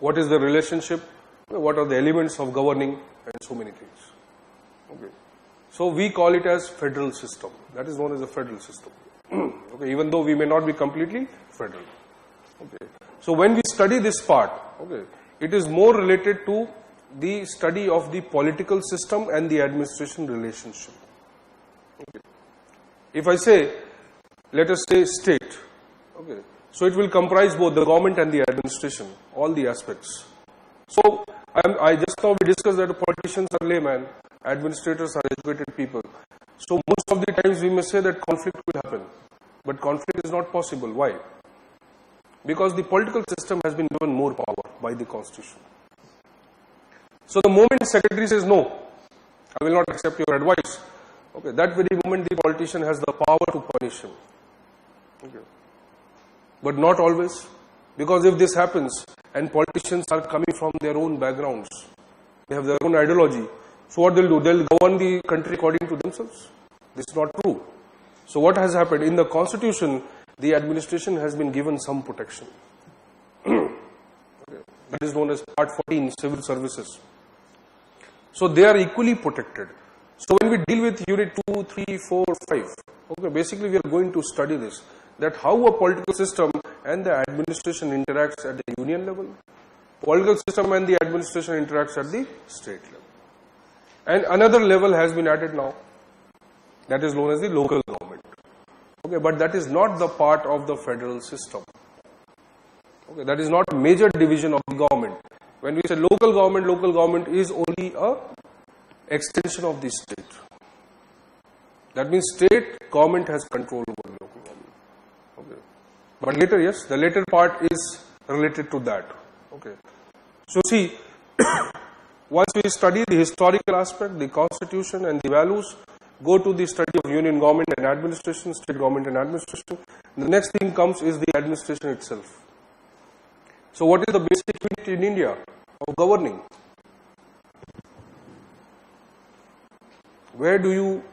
What is the relationship? What are the elements of governing and so many things. Okay. So we call it as federal system. That is known as a federal system. Okay, even though we may not be completely federal. Okay. So when we study this part, okay, it is more related to the study of the political system and the administration relationship. Okay. If I say, let us say state, okay, so it will comprise both the government and the administration, all the aspects. So I just now we discussed that politicians are laymen, administrators are educated people. So most of the times we may say that conflict will happen, but conflict is not possible. Why? Because the political system has been given more power by the Constitution. So the moment secretary says no, I will not accept your advice, okay, that very moment the politician has the power to punish him. Okay. But not always, because if this happens and politicians are coming from their own backgrounds, they have their own ideology, so what they'll do? They'll govern the country according to themselves. This is not true. So what has happened? In the Constitution, the administration has been given some protection. Okay. That is known as Part 14, Civil Services. So they are equally protected. So when we deal with Unit 2, 3, 4, 5, okay, basically we are going to study this, that how a political system and the administration interacts at the union level, political system and the administration interacts at the state level. And another level has been added now, that is known as the local government. Okay, but that is not the part of the federal system. Okay, that is not a major division of the government. When we say local government is only a extension of the state. That means state government has control over local government. Okay. But later, yes, the later part is related to that. Okay. So see, once we study the historical aspect, the Constitution and the values, go to the study of union government and administration, state government and administration. The next thing comes is the administration itself. So what is the basic unit in India of governing? Where do you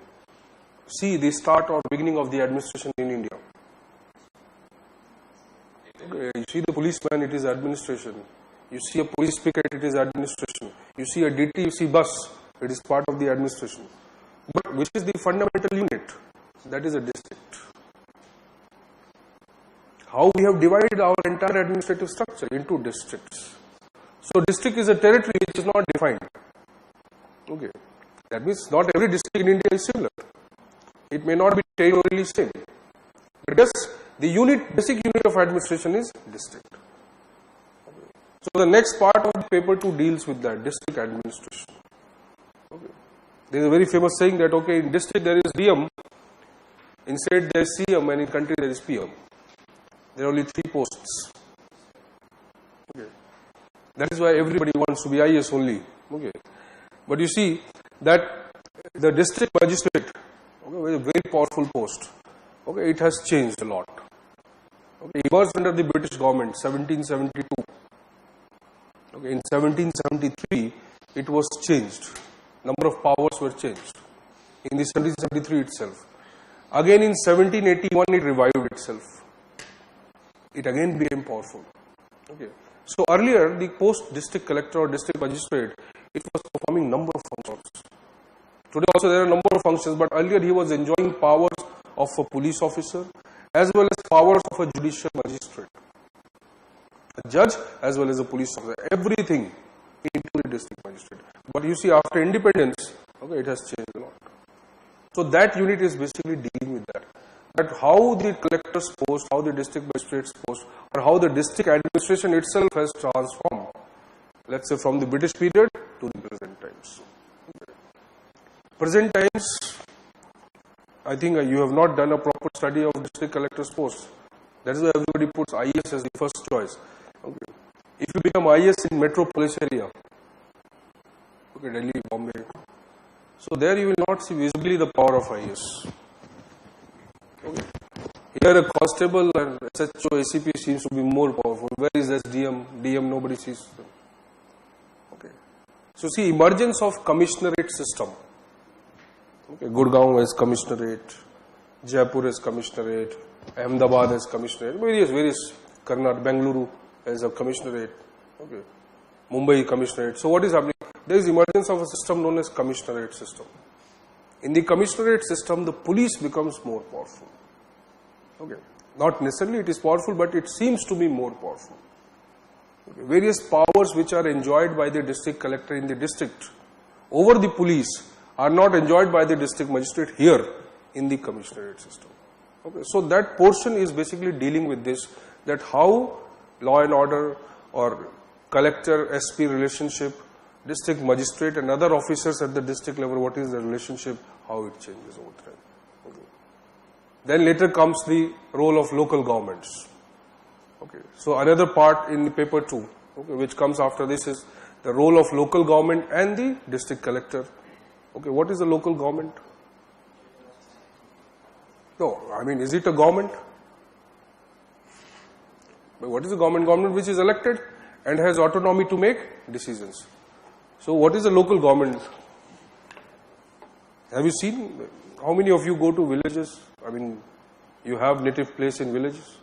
see the start or beginning of the administration in India? Okay, you see the policeman, it is administration. You see a police picket, it is administration. You see a DTC bus, it is part of the administration. But which is the fundamental unit? That is a district. How we have divided our entire administrative structure into districts. So district is a territory which is not defined. Okay. That means not every district in India is similar. It may not be territorially same. But yes, the basic unit of administration is district. Okay. So the next part of the paper 2 deals with that, district administration. Okay. There is a very famous saying that, okay, in district there is DM, in state there is CM, and in country there is PM. There are only 3 posts. Okay. That is why everybody wants to be IS only. Okay. But you see that the district magistrate, okay, is a very powerful post. Okay, it has changed a lot. Okay, it was under the British government, 1772. Okay, in 1773, it was changed. Number of powers were changed. In the 1773 itself. Again in 1781, it revived itself. It again became powerful. Okay. So earlier, the post district collector or district magistrate, it was performing number of functions. Today also there are a number of functions, but earlier he was enjoying powers of a police officer as well as powers of a judicial magistrate. A judge as well as a police officer. Everything into the district magistrate. But you see after independence, okay, it has changed a lot. So that unit is basically dealing with that. That how the collector's post, how the district magistrate's post, or how the district administration itself has transformed, let's say from the British period to the present times. Present times, I think you have not done a proper study of district collector's post. That is why everybody puts IS as the first choice. Okay. If you become IS in metropolis area, okay, Delhi, Bombay, so there you will not see visibly the power of IS. Okay. Here a constable and SHO, ACP seems to be more powerful. Where is SDM? DM nobody sees. Okay. So see, emergence of commissionerate system. Okay. Gurgaon has commissionerate, Jaipur has commissionerate, Ahmedabad has commissionerate, various Karnataka, Bengaluru has a commissionerate. Okay. Mumbai commissionerate. So what is happening? There is emergence of a system known as commissionerate system. In the commissionerate system, the police becomes more powerful. Okay. Not necessarily it is powerful, but it seems to be more powerful. Okay. Various powers which are enjoyed by the district collector in the district over the police are not enjoyed by the district magistrate here in the commissionerate system. Okay. So that portion is basically dealing with this, that how law and order or collector SP relationship, district magistrate and other officers at the district level, what is the relationship, how it changes over time. Okay. Then later comes the role of local governments. Okay. So another part in the paper 2, okay, which comes after this is the role of local government and the district collector. Okay, what is the local government? No, I mean, is it a government? But what is a government? Government which is elected and has autonomy to make decisions. So what is a local government? Have you seen, how many of you go to villages? I mean, you have native place in villages.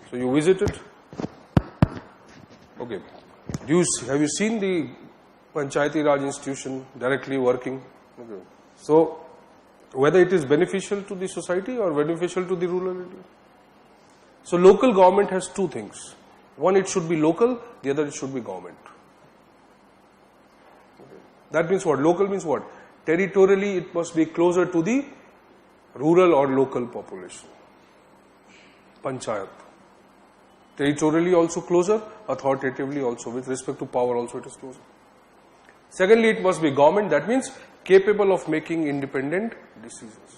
So you visit it. Okay. Have you seen the Panchayati Raj institution directly working? Okay. So whether it is beneficial to the society or beneficial to the rural area. So local government has two things. One, it should be local. The other, it should be government. Okay. That means what? Local means what? Territorially, it must be closer to the rural or local population. Panchayat. Territorially also closer, authoritatively also, with respect to power also it is closer. Secondly, it must be government, that means capable of making independent decisions.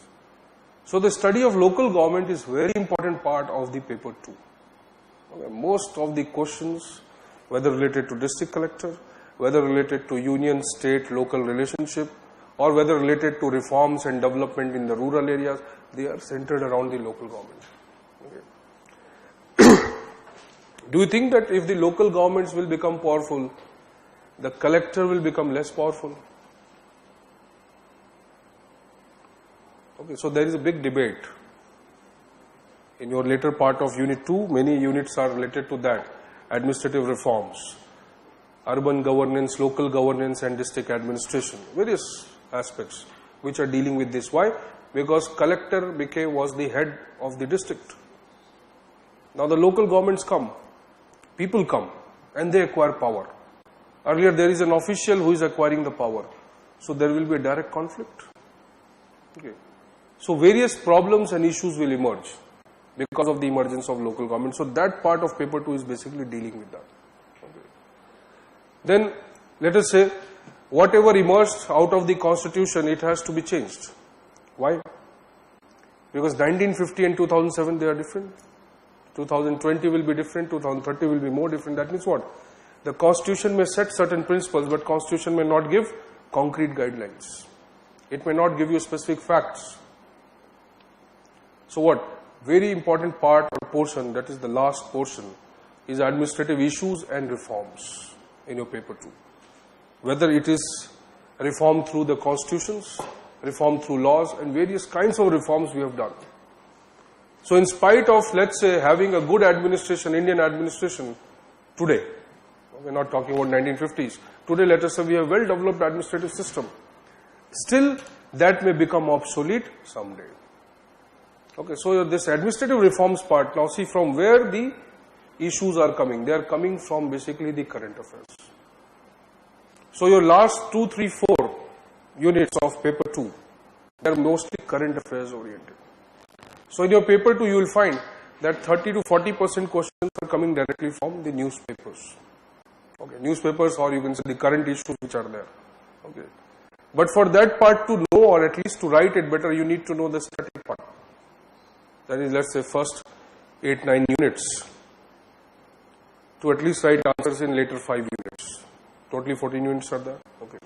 So the study of local government is very important part of the paper 2. Okay. Most of the questions, whether related to district collector, whether related to union, state, local relationship, or whether related to reforms and development in the rural areas, they are centered around the local government. Okay. Do you think that if the local governments will become powerful, the collector will become less powerful? Okay, so there is a big debate. In your later part of Unit 2, many units are related to that. Administrative reforms, urban governance, local governance and district administration. Various aspects which are dealing with this. Why? Because collector was the head of the district. Now the local governments come, people come and they acquire power. Earlier there is an official who is acquiring the power. So there will be a direct conflict. Okay. So various problems and issues will emerge because of the emergence of local government. So that part of paper 2 is basically dealing with that. Okay. Then let us say whatever emerged out of the constitution, it has to be changed. Why? Because 1950 and 2007 they are different. 2020 will be different, 2030 will be more different. That means what? The constitution may set certain principles, but constitution may not give concrete guidelines. It may not give you specific facts. So what? Very important part or portion, that is the last portion, is administrative issues and reforms in your paper 2. Whether it is reform through the constitutions, reform through laws, and various kinds of reforms we have done. So in spite of, let's say, having a good administration, Indian administration today, we're not talking about 1950s, today let us say we have a well-developed administrative system. Still, that may become obsolete someday. Okay, so this administrative reforms part, now see from where the issues are coming. They are coming from basically the current affairs. So your last 2, 3, 4 units of paper 2, they are mostly current affairs oriented. So in your paper 2, you will find that 30 to 40% questions are coming directly from the newspapers. Okay, newspapers, or you can say the current issues which are there. Okay, but for that part to know, or at least to write it better, you need to know the static part. That is, let's say, first 8, 9 units, to at least write answers in later 5 units. Totally 14 units are there. Okay.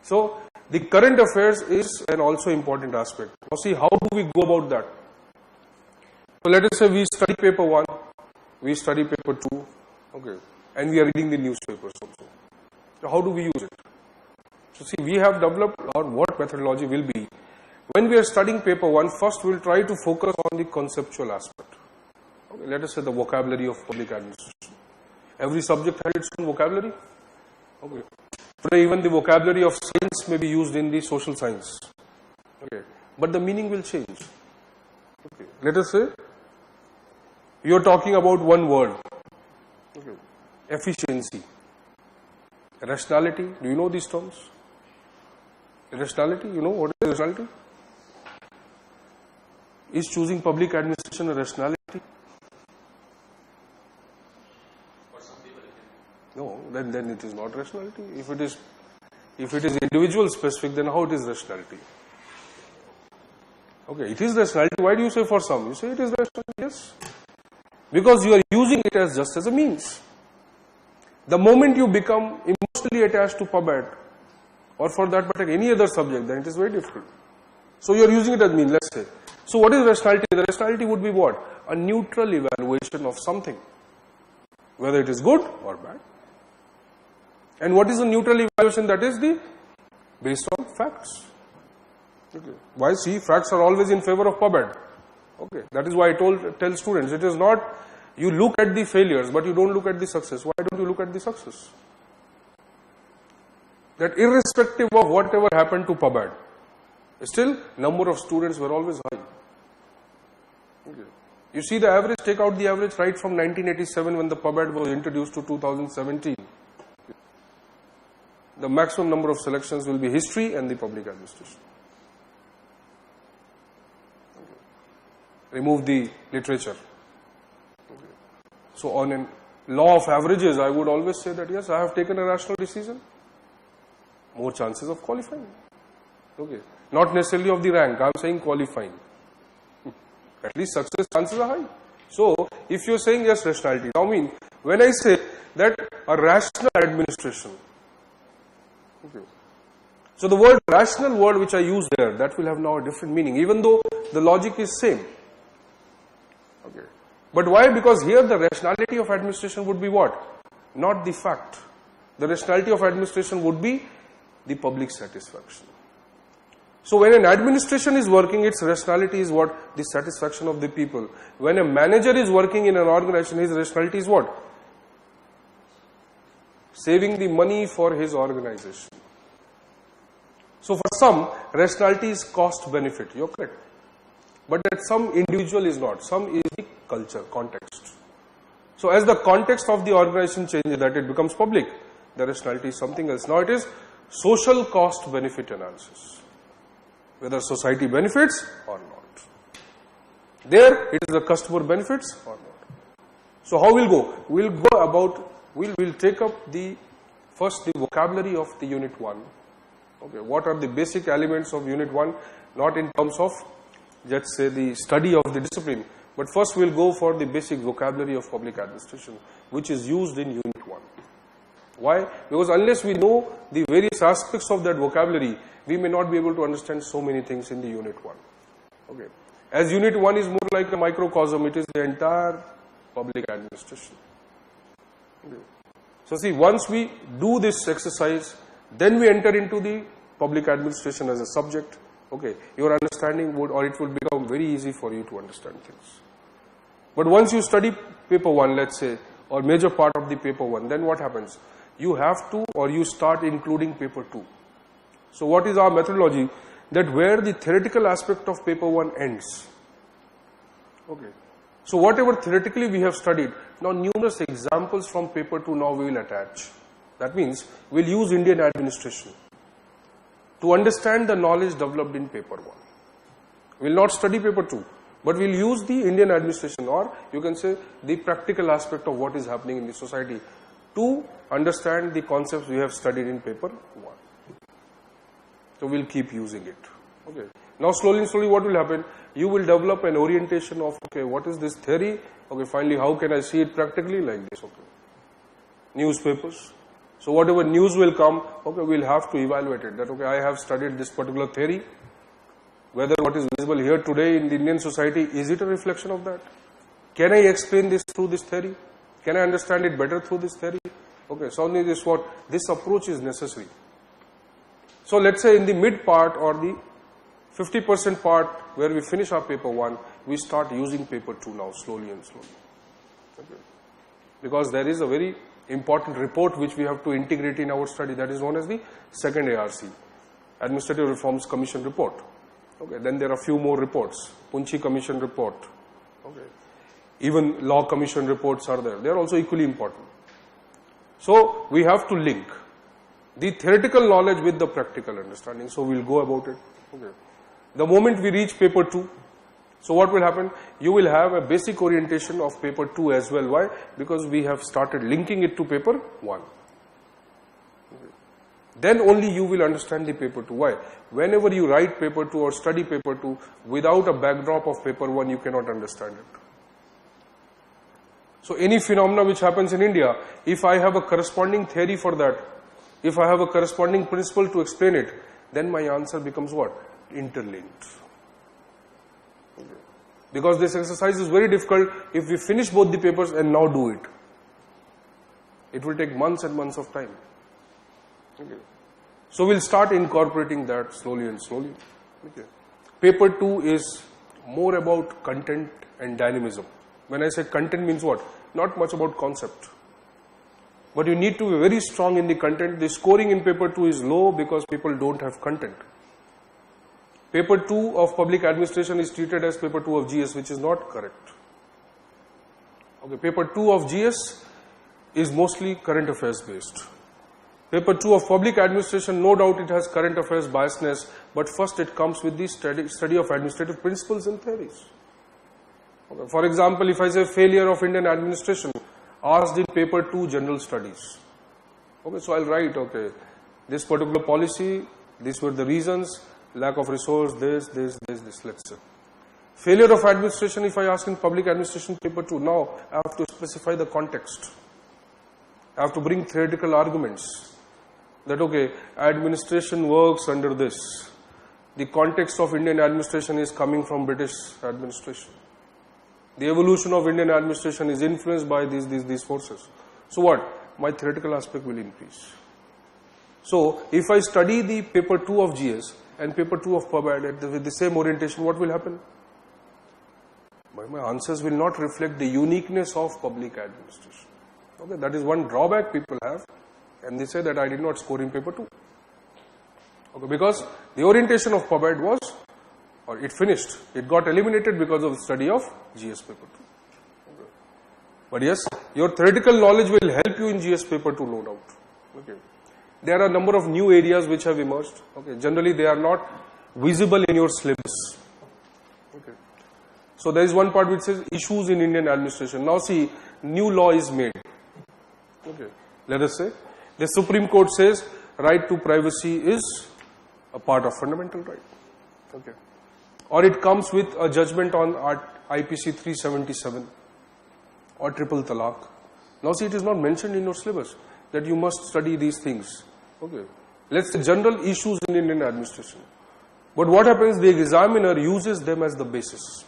So the current affairs is an also important aspect. Now see, how do we go about that? So let us say we study paper 1, we study paper 2, okay, and we are reading the newspapers also. So how do we use it? So see, we have developed, or what methodology will be, when we are studying paper 1, first we will try to focus on the conceptual aspect. Okay, let us say the vocabulary of public administration. Every subject has its own vocabulary. Okay. Today even the vocabulary of science may be used in the social science. Okay. But the meaning will change. Okay. Let us say you are talking about one word. Okay. Efficiency. Rationality. Do you know these terms? Rationality. You know what is rationality? Is choosing public administration a rationality? No, then it is not rationality. If it is individual specific, then how it is rationality? Okay, it is rationality. Why do you say for some? You say it is rationality, yes. Because you are using it as just as a means. The moment you become emotionally attached to PubAd, or for that matter any other subject, then it is very difficult. So you are using it as means, let's say. So what is rationality? The rationality would be what? A neutral evaluation of something, whether it is good or bad. And what is a neutral evaluation? That is based on facts. Okay. Why? See, facts are always in favor of PubAd. Okay. That is why I tell students, it is not you look at the failures, but you don't look at the success. Why don't you look at the success? That irrespective of whatever happened to PubAd, still number of students were always high. Okay. You see the average, take out the average right from 1987 when the PubAd was introduced to 2017. The maximum number of selections will be history and the public administration. Okay. Remove the literature. Okay. So on a law of averages, I would always say that yes, I have taken a rational decision. More chances of qualifying. Okay. Not necessarily of the rank, I am saying qualifying. At least success chances are high. So, if you are saying yes, rationality. Now, when I say that a rational administration, okay. So the word rational word which I use there, that will have now a different meaning, even though the logic is same. Okay. But why? Because here the rationality of administration would be what? Not the fact. The rationality of administration would be the public satisfaction. So when an administration is working, its rationality is what? The satisfaction of the people. When a manager is working in an organization, his rationality is what? Saving the money for his organization. So for some, rationality is cost benefit. You're correct. But that some individual is not. Some is the culture, context. So as the context of the organization changes, that it becomes public, the rationality is something else. Now it is social cost benefit analysis. Whether society benefits or not. There it is the customer benefits or not. So how we'll go? We'll go about, we'll take up first the vocabulary of the unit 1. Okay, what are the basic elements of unit 1? Not in terms of, let's say, the study of the discipline, but first we'll go for the basic vocabulary of public administration, which is used in unit 1. Why? Because unless we know the various aspects of that vocabulary, we may not be able to understand so many things in the unit 1. Okay. As unit 1 is more like a microcosm, it is the entire public administration. Okay. So see, once we do this exercise, then we enter into the public administration as a subject. Okay, your understanding would, or it will become very easy for you to understand things. But once you study paper 1, let's say, or major part of the paper 1, then what happens? You have to, or you start including paper 2. So what is our methodology? That where the theoretical aspect of paper 1 ends. Okay. So whatever theoretically we have studied, now numerous examples from paper 2 now we will attach. That means we'll use Indian administration to understand the knowledge developed in paper 1. We'll not study paper 2, but we'll use the Indian administration, or you can say the practical aspect of what is happening in the society to understand the concepts we have studied in paper 1. So we'll keep using it. Okay. Now slowly and slowly what will happen? You will develop an orientation of, okay, what is this theory? Okay, finally how can I see it practically? Like this, okay. Newspapers. So whatever news will come, okay, we'll have to evaluate it. That, okay, I have studied this particular theory. Whether what is visible here today in the Indian society, is it a reflection of that? Can I explain this through this theory? Can I understand it better through this theory? Okay, so only this what? This approach is necessary. So let's say in the mid part or the 50% part where we finish our paper 1, we start using paper 2 now, slowly and slowly. Okay. Because there is a very important report which we have to integrate in our study, that is known as the second ARC, Administrative Reforms Commission report. Okay. Then there are a few more reports, Punchi Commission report. Okay. Even Law Commission reports are there. They are also equally important. So we have to link the theoretical knowledge with the practical understanding. So we'll go about it. Okay. The moment we reach paper 2, so what will happen? You will have a basic orientation of paper 2 as well. Why? Because we have started linking it to paper 1. Okay. Then only you will understand the paper 2. Why? Whenever you write paper 2 or study paper 2, without a backdrop of paper 1, you cannot understand it. So any phenomena which happens in India, if I have a corresponding theory for that, if I have a corresponding principle to explain it, then my answer becomes what? Interlinked. Okay. Because this exercise is very difficult if we finish both the papers and now do it. It will take months and months of time. Okay. So we'll start incorporating that slowly and slowly. Okay. Paper 2 is more about content and dynamism. When I say content means what? Not much about concept. But you need to be very strong in the content. The scoring in paper 2 is low because people don't have content. Paper 2 of public administration is treated as paper 2 of GS, which is not correct. Okay, paper 2 of GS is mostly current affairs based. Paper 2 of public administration, no doubt it has current affairs biasness, but first it comes with the study of administrative principles and theories. Okay, for example, if I say failure of Indian administration, asked in paper 2 general studies. Okay, so I'll write, okay, this particular policy, these were the reasons, lack of resource, this, let's say. Failure of administration, if I ask in public administration paper 2, now I have to specify the context. I have to bring theoretical arguments. That, okay, administration works under this. The context of Indian administration is coming from British administration. The evolution of Indian administration is influenced by these forces. So what? My theoretical aspect will increase. So if I study the paper 2 of GS and paper 2 of PubAd with the same orientation, what will happen? My answers will not reflect the uniqueness of public administration. Okay, that is one drawback people have, and they say that I did not score in paper 2. Okay, because the orientation of PubAd was, or it finished, it got eliminated because of the study of GS paper 2. Okay. But yes, your theoretical knowledge will help you in GS paper 2, no doubt. Okay. There are a number of new areas which have emerged. Okay. Generally, they are not visible in your syllabus. Okay. So there is one part which says issues in Indian administration. Now see, new law is made. Okay. Let us say the Supreme Court says right to privacy is a part of fundamental right. Okay. Or it comes with a judgment on IPC 377 or triple talaq. Now see, it is not mentioned in your syllabus that you must study these things. Okay. Let's say general issues in Indian administration. But what happens, the examiner uses them as the basis.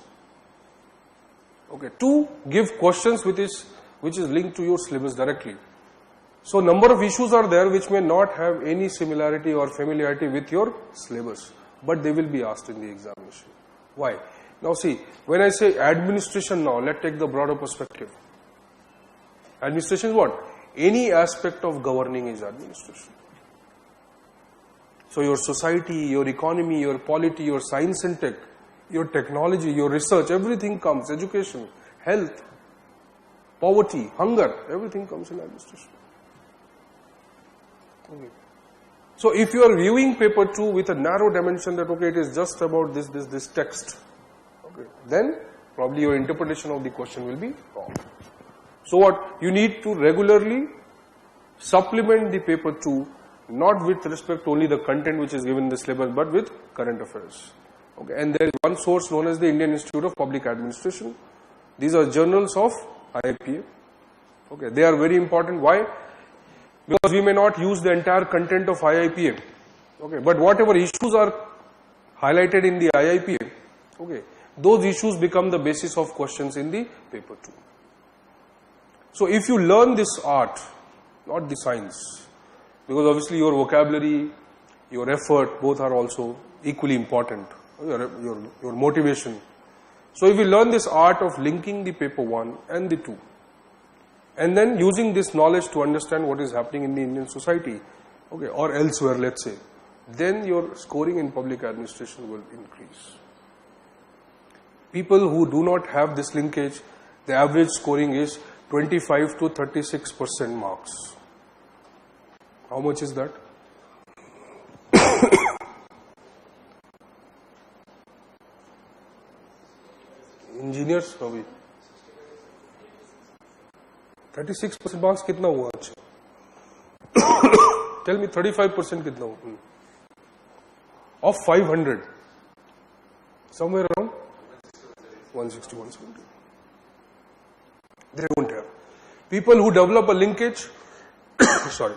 Okay, to give questions which is linked to your syllabus directly. So number of issues are there which may not have any similarity or familiarity with your syllabus, but they will be asked in the examination. Why? Now see, when I say administration now, let's take the broader perspective. Administration is what? Any aspect of governing is administration. So your society, your economy, your polity, your science and tech, your technology, your research, everything comes, education, health, poverty, hunger, everything comes in administration. Okay. So if you are viewing paper 2 with a narrow dimension that okay, it is just about this text, okay, then probably your interpretation of the question will be wrong. So what? You need to regularly supplement the paper 2, not with respect to only the content which is given in the syllabus, but with current affairs. Okay, and there is one source known as the Indian Institute of Public Administration. These are journals of IIPA. Okay, they are very important. Why? Because we may not use the entire content of IIPA. Okay, but whatever issues are highlighted in the IIPA, okay, those issues become the basis of questions in the paper 2. So if you learn this art, not the science, because obviously your vocabulary, your effort, both are also equally important. Your motivation. So if you learn this art of linking the paper 1 and the 2, and then using this knowledge to understand what is happening in the Indian society, okay, or elsewhere, let's say, then your scoring in public administration will increase. People who do not have this linkage, the average scoring is 25 to 36% marks. How much is that? Engineers, how we? 36% marks कितना हुआ अच्छा? Tell me 35% कितना हुआ? Of 500, somewhere around 160, 170. They don't have. People who develop a linkage, sorry,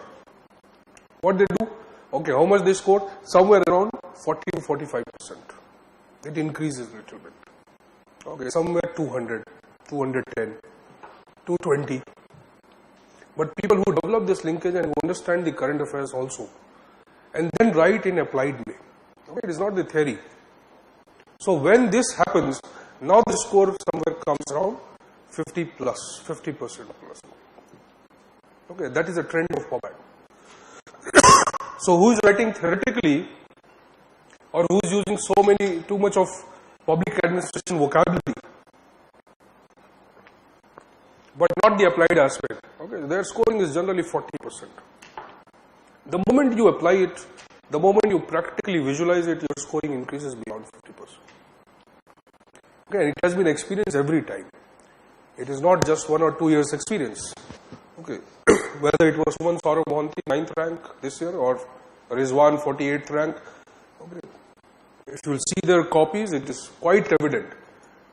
what they do? Okay, how much they score? Somewhere around 40 to 45%. It increases a little bit. Okay, somewhere 200, 210, 220. But people who develop this linkage and who understand the current affairs also, and then write in applied way. Okay, it is not the theory. So when this happens, now the score somewhere comes around 50 plus, 50% plus. Okay, that is a trend of PubAd. So who is writing theoretically, or who is using too much of public administration vocabulary, but not the applied aspect. Okay, their scoring is generally 40%. The moment you apply it, the moment you practically visualize it, your scoring increases beyond 50%. Okay, and it has been experienced every time. It is not just 1 or 2 years experience. Okay, whether it was Suman Saurabh Mohanty, 9th rank this year, or Rizwan, 48th rank. Okay, if you will see their copies, it is quite evident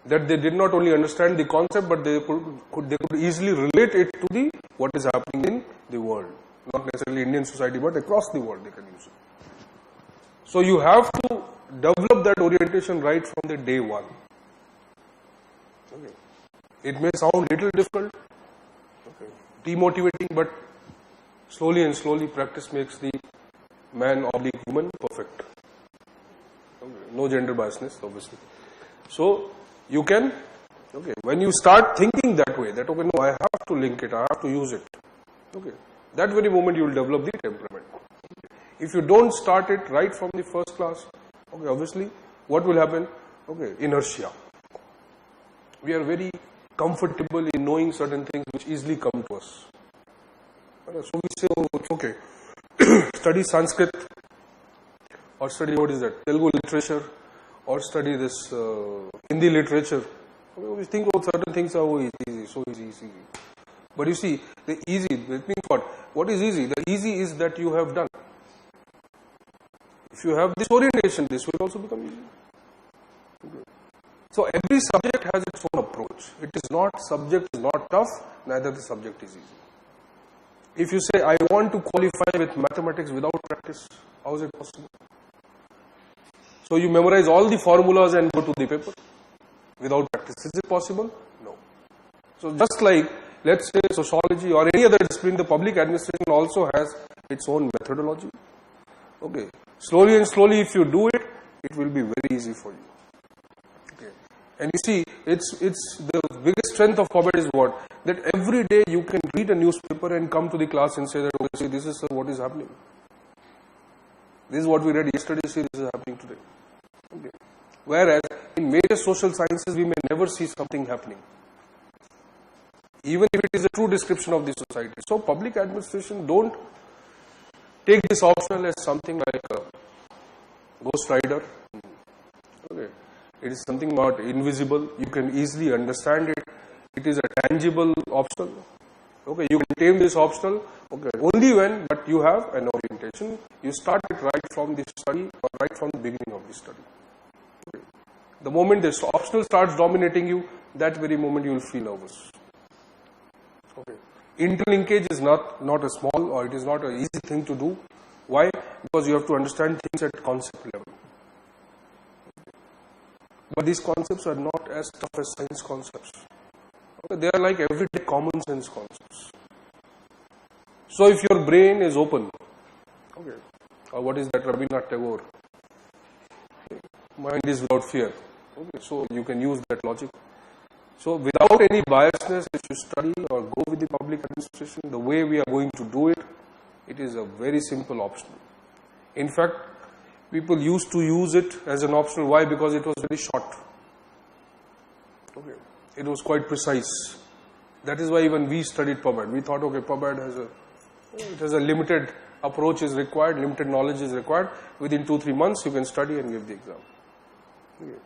that they did not only understand the concept, but they could easily relate it to what is happening in the world. Not necessarily Indian society, but across the world they can use it. So you have to develop that orientation right from the day 1. Okay. It may sound little difficult, okay, demotivating, but slowly and slowly practice makes the man/woman perfect. Okay. No gender biasness, obviously. So you can, okay, when you start thinking that way, that okay, no, I have to link it, I have to use it. Okay, that very moment you will develop the temperament. If you don't start it right from the first class, okay, obviously, what will happen? Okay, inertia. We are very comfortable in knowing certain things which easily come to us. So we say, oh, it's okay. Study Sanskrit, or study, what is that, Telugu literature, or study this Hindi literature. We think, oh, certain things are easy, so easy. But you see, the easy, that means what is easy? The easy is that you have done. If you have this orientation, this will also become easy. Okay. So every subject has its own approach. It is not, subject is not tough, neither the subject is easy. If you say, I want to qualify with mathematics without practice, how is it possible? So you memorize all the formulas and go to the paper without practice. Is it possible? No. So just like, let's say sociology or any other discipline, the public administration also has its own methodology. Okay. Slowly and slowly, if you do it, it will be very easy for you. Okay. And you see, it's the biggest strength of PubEd is what? That every day you can read a newspaper and come to the class and say that, okay, see, this is what is happening. This is what we read yesterday, see, this is happening today. Okay. Whereas in major social sciences, we may never see something happening, even if it is a true description of the society. So public administration, don't take this optional as something like a ghost rider. Okay. It is something not invisible. You can easily understand it. It is a tangible optional. Okay. You can tame this optional. Okay. Only when, but you have an orientation. You start it right from the study or right from the beginning of the study. Okay. The moment this optional starts dominating you, that very moment you will feel nervous. Okay. Interlinkage is not a small, or it is not an easy thing to do. Why? Because you have to understand things at concept level. But these concepts are not as tough as science concepts. Okay. They are like everyday common sense concepts. So if your brain is open, okay, or what is that, Rabindranath Tagore? Okay. Mind is without fear. Okay. So you can use that logic. So without any biasness, if you study or go with the public administration, the way we are going to do it, it is a very simple option. In fact, people used to use it as an optional. Why? Because it was very short. Okay. It was quite precise. That is why even we studied PubEd. We thought, okay, PubEd has a limited approach is required, limited knowledge is required. Within 2-3 months, you can study and give the exam. Okay.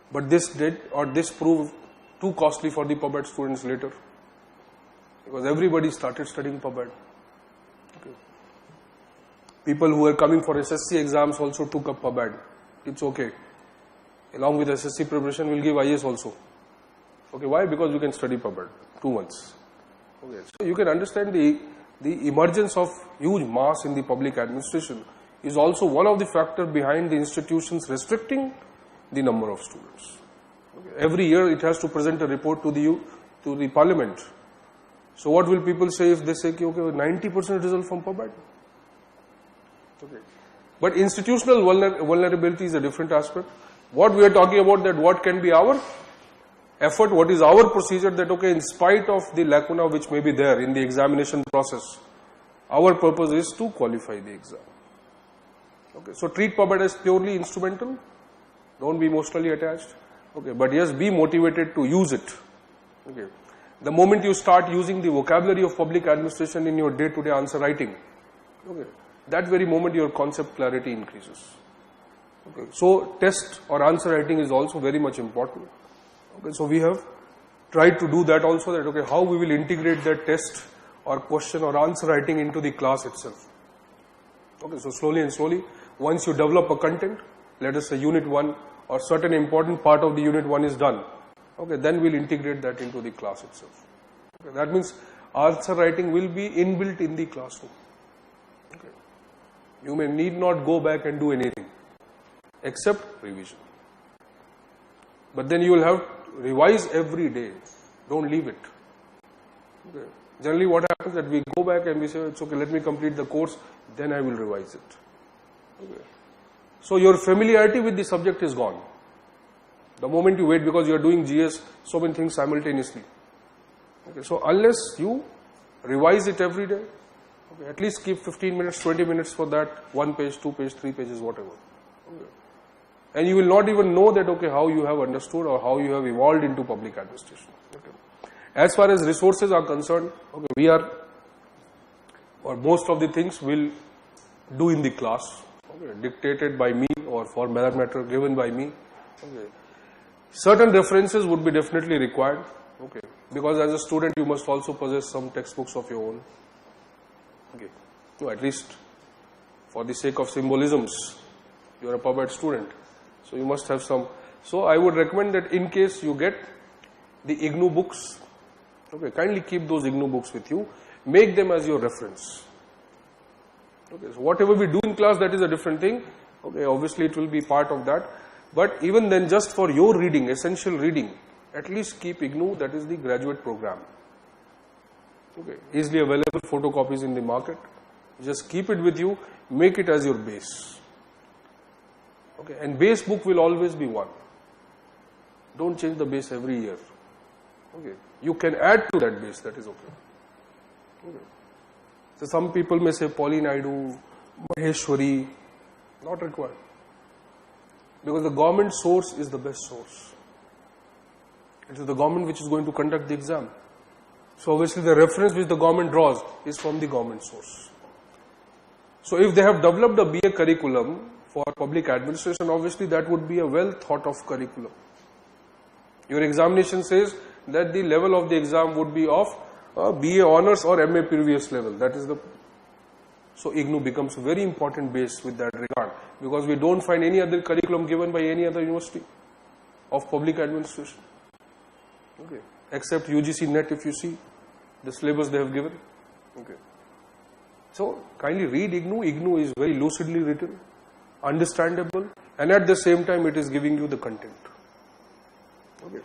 But this proved too costly for the PubEd students later, because everybody started studying PubEd. Okay. People who were coming for SSC exams also took up PubEd. It's okay. Along with SSC preparation, we'll give IS also. Okay, why? Because you can study PubEd 2 months. Okay. So you can understand the emergence of huge mass in the public administration is also one of the factors behind the institutions restricting the number of students. Okay. Every year it has to present a report to the parliament. So what will people say if they say, okay, 90% result from PubEd? Okay. But institutional vulnerability is a different aspect. What we are talking about, that what can be our effort, what is our procedure, that okay, in spite of the lacuna which may be there in the examination process, our purpose is to qualify the exam. Okay. So treat PubEd as purely instrumental. Don't be emotionally attached. Okay. But yes, be motivated to use it. Okay. The moment you start using the vocabulary of public administration in your day-to-day answer writing, okay, that very moment your concept clarity increases. Okay. So test or answer writing is also very much important. Okay. So we have tried to do that also, that okay, how we will integrate that test or question or answer writing into the class itself. Okay. So slowly and slowly, once you develop a content, let us say unit 1 or certain important part of the unit 1 is done, okay, then we'll integrate that into the class itself. Okay. That means answer writing will be inbuilt in the classroom. Okay. You may need not go back and do anything except revision. But then you will have revise every day. Don't leave it. Okay. Generally what happens that we go back and we say, it's okay, let me complete the course, then I will revise it. Okay. So your familiarity with the subject is gone. The moment you wait, because you are doing GS, so many things simultaneously. Okay. So unless you revise it every day, okay, at least keep 15 minutes, 20 minutes for that, 1 page, 2 page, 3 pages, whatever. Okay. And you will not even know that, okay, how you have understood or how you have evolved into public administration. Okay. As far as resources are concerned, okay, we are, or most of the things will do in the class, okay, dictated by me or for that matter given by me. Okay. Certain references would be definitely required, okay, because as a student you must also possess some textbooks of your own. Okay. So at least for the sake of symbolisms, you are a PubEd student, so you must have some. So I would recommend that in case you get the IGNOU books, okay, kindly keep those IGNOU books with you, make them as your reference. Okay, so whatever we do in class, that is a different thing. Okay, obviously it will be part of that. But even then, just for your reading, essential reading, at least keep IGNOU, that is the graduate program. Okay, easily available photocopies in the market. Just keep it with you, make it as your base. Okay, and base book will always be one. Don't change the base every year. Okay, you can add to that base, that is okay. Okay. So some people may say Pauline Naidu, Maheshwari, not required. Because the government source is the best source. It is the government which is going to conduct the exam. So obviously the reference which the government draws is from the government source. So if they have developed a BA curriculum for public administration, obviously that would be a well thought of curriculum. Your examination says that the level of the exam would be of BA honors or MA previous level. That is the. So IGNOU becomes a very important base with that regard, because we don't find any other curriculum given by any other university of public administration. Okay. Except UGC NET, if you see the syllabus they have given. Okay. So kindly read IGNOU. IGNOU is very lucidly written, understandable, and at the same time it is giving you the content. Okay.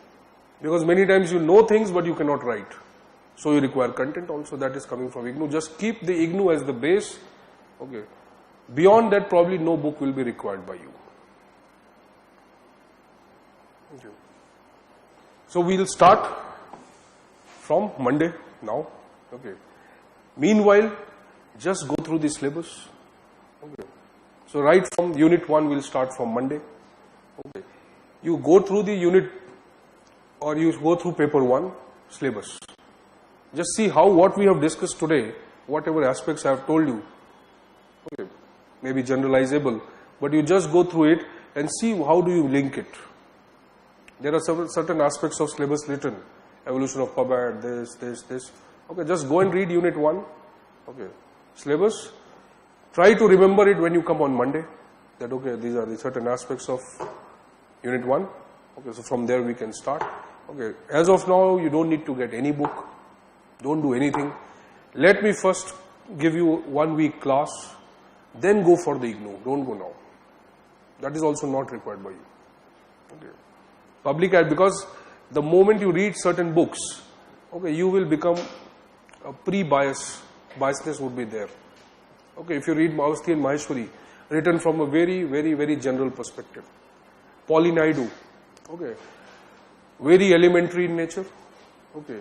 Because many times you know things but you cannot write. So you require content also, that is coming from IGNOU. Just keep the IGNOU as the base. Okay. Beyond that, probably no book will be required by you. Okay. So we will start from Monday now. Okay. Meanwhile, just go through the syllabus. Okay. So right from Unit 1 will start from Monday. Okay. You go through the unit, or you go through paper 1 syllabus. Just see how what we have discussed today, whatever aspects I have told you, okay, maybe generalizable, but you just go through it and see how do you link it. There are certain aspects of syllabus written, evolution of PubEd, this. Okay, just go and read Unit 1, okay, syllabus. Try to remember it when you come on Monday, that okay, these are the certain aspects of Unit 1. Okay, so from there we can start. Okay, as of now, you don't need to get any book. Don't do anything. Let me first give you 1 week class, then go for the IGNOU. Don't go now. That is also not required by you. Okay. Public ad, because the moment you read certain books, okay, you will become a biasness would be there. Okay, if you read Awasthi and Maheshwari, written from a very, very, very general perspective. Pauline Naidu, okay, very elementary in nature. Okay.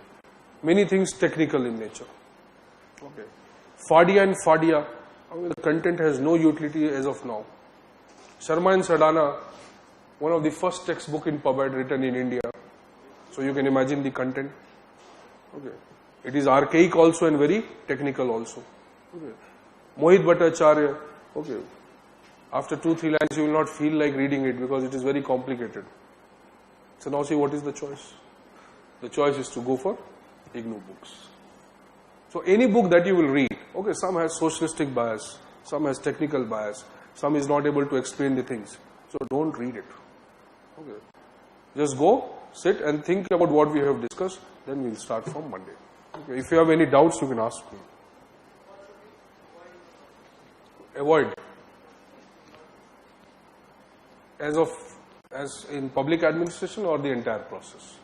Many things technical in nature. Okay. Fadia and Fadia, the content has no utility as of now. Sharma and Sadana, one of the first textbook in PubEd written in India. So you can imagine the content. Okay. It is archaic also and very technical also. Okay. Mohit Bhattacharya, okay. After 2-3 lines you will not feel like reading it because it is very complicated. So now see what is the choice. The choice is to go for IGNOU books. So any book that you will read, okay, some has socialistic bias, some has technical bias, some is not able to explain the things. So don't read it. Okay. Just go, sit and think about what we have discussed, then we'll start from Monday. Okay. If you have any doubts, you can ask me. Avoid. As of as in public administration or the entire process?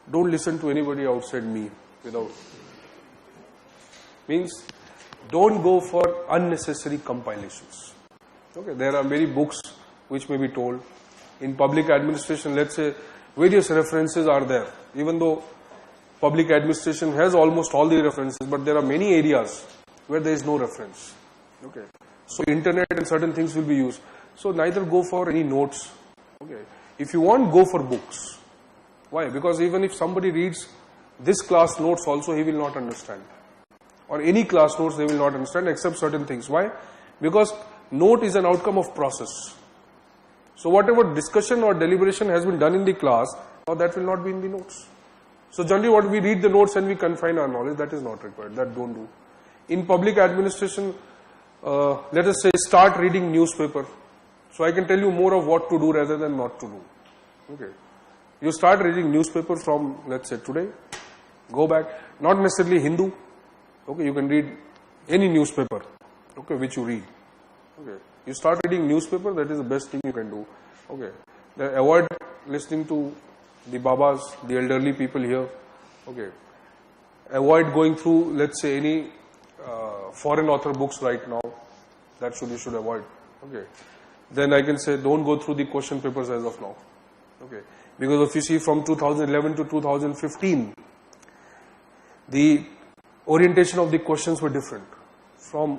Don't listen to anybody outside me without. Means don't go for unnecessary compilations. Okay, there are many books which may be told. In public administration, let's say various references are there. Even though public administration has almost all the references, but there are many areas where there is no reference. Okay, so internet and certain things will be used. So neither go for any notes. Okay, if you want, go for books. Why? Because even if somebody reads this class notes also, he will not understand. Or any class notes, they will not understand except certain things. Why? Because note is an outcome of process. So whatever discussion or deliberation has been done in the class, now that will not be in the notes. So generally what we read the notes and we confine our knowledge, that is not required. That don't do. In public administration, let us say start reading newspaper. So I can tell you more of what to do rather than not to do. Okay. You start reading newspaper from, let's say, today. Go back. Not necessarily Hindu. Okay, you can read any newspaper, okay, which you read. Okay, you start reading newspaper. That is the best thing you can do. Okay, avoid listening to the babas, the elderly people here. Okay, avoid going through, let's say, any foreign author books right now. That you should avoid. Okay, then I can say don't go through the question papers as of now. Okay. Because if you see from 2011 to 2015, the orientation of the questions were different. From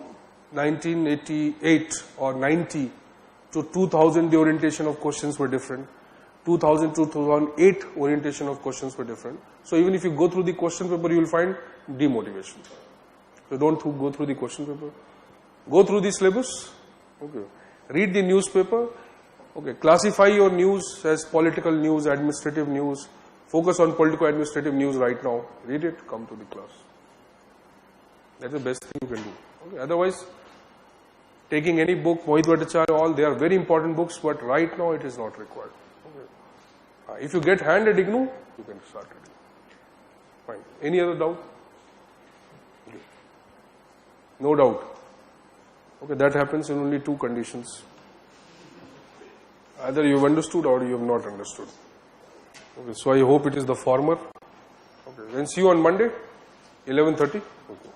1988 or 90 to 2000, the orientation of questions were different. 2000 to 2008, orientation of questions were different. So even if you go through the question paper, you will find demotivation. So don't go through the question paper. Go through the syllabus. Okay. Read the newspaper. Okay, classify your news as political news, administrative news. Focus on political administrative news right now. Read it, come to the class. That's the best thing you can do. Okay, otherwise, taking any book, Mohit Bhattacharya, all, they are very important books, but right now it is not required. Okay. If you get hand at IGNOU, you can start reading. Fine. Any other doubt? Okay. No doubt. Okay, that happens in only two conditions. Either you have understood or you have not understood. Okay, so I hope it is the former. Okay, then see you on Monday, 11:30. Okay.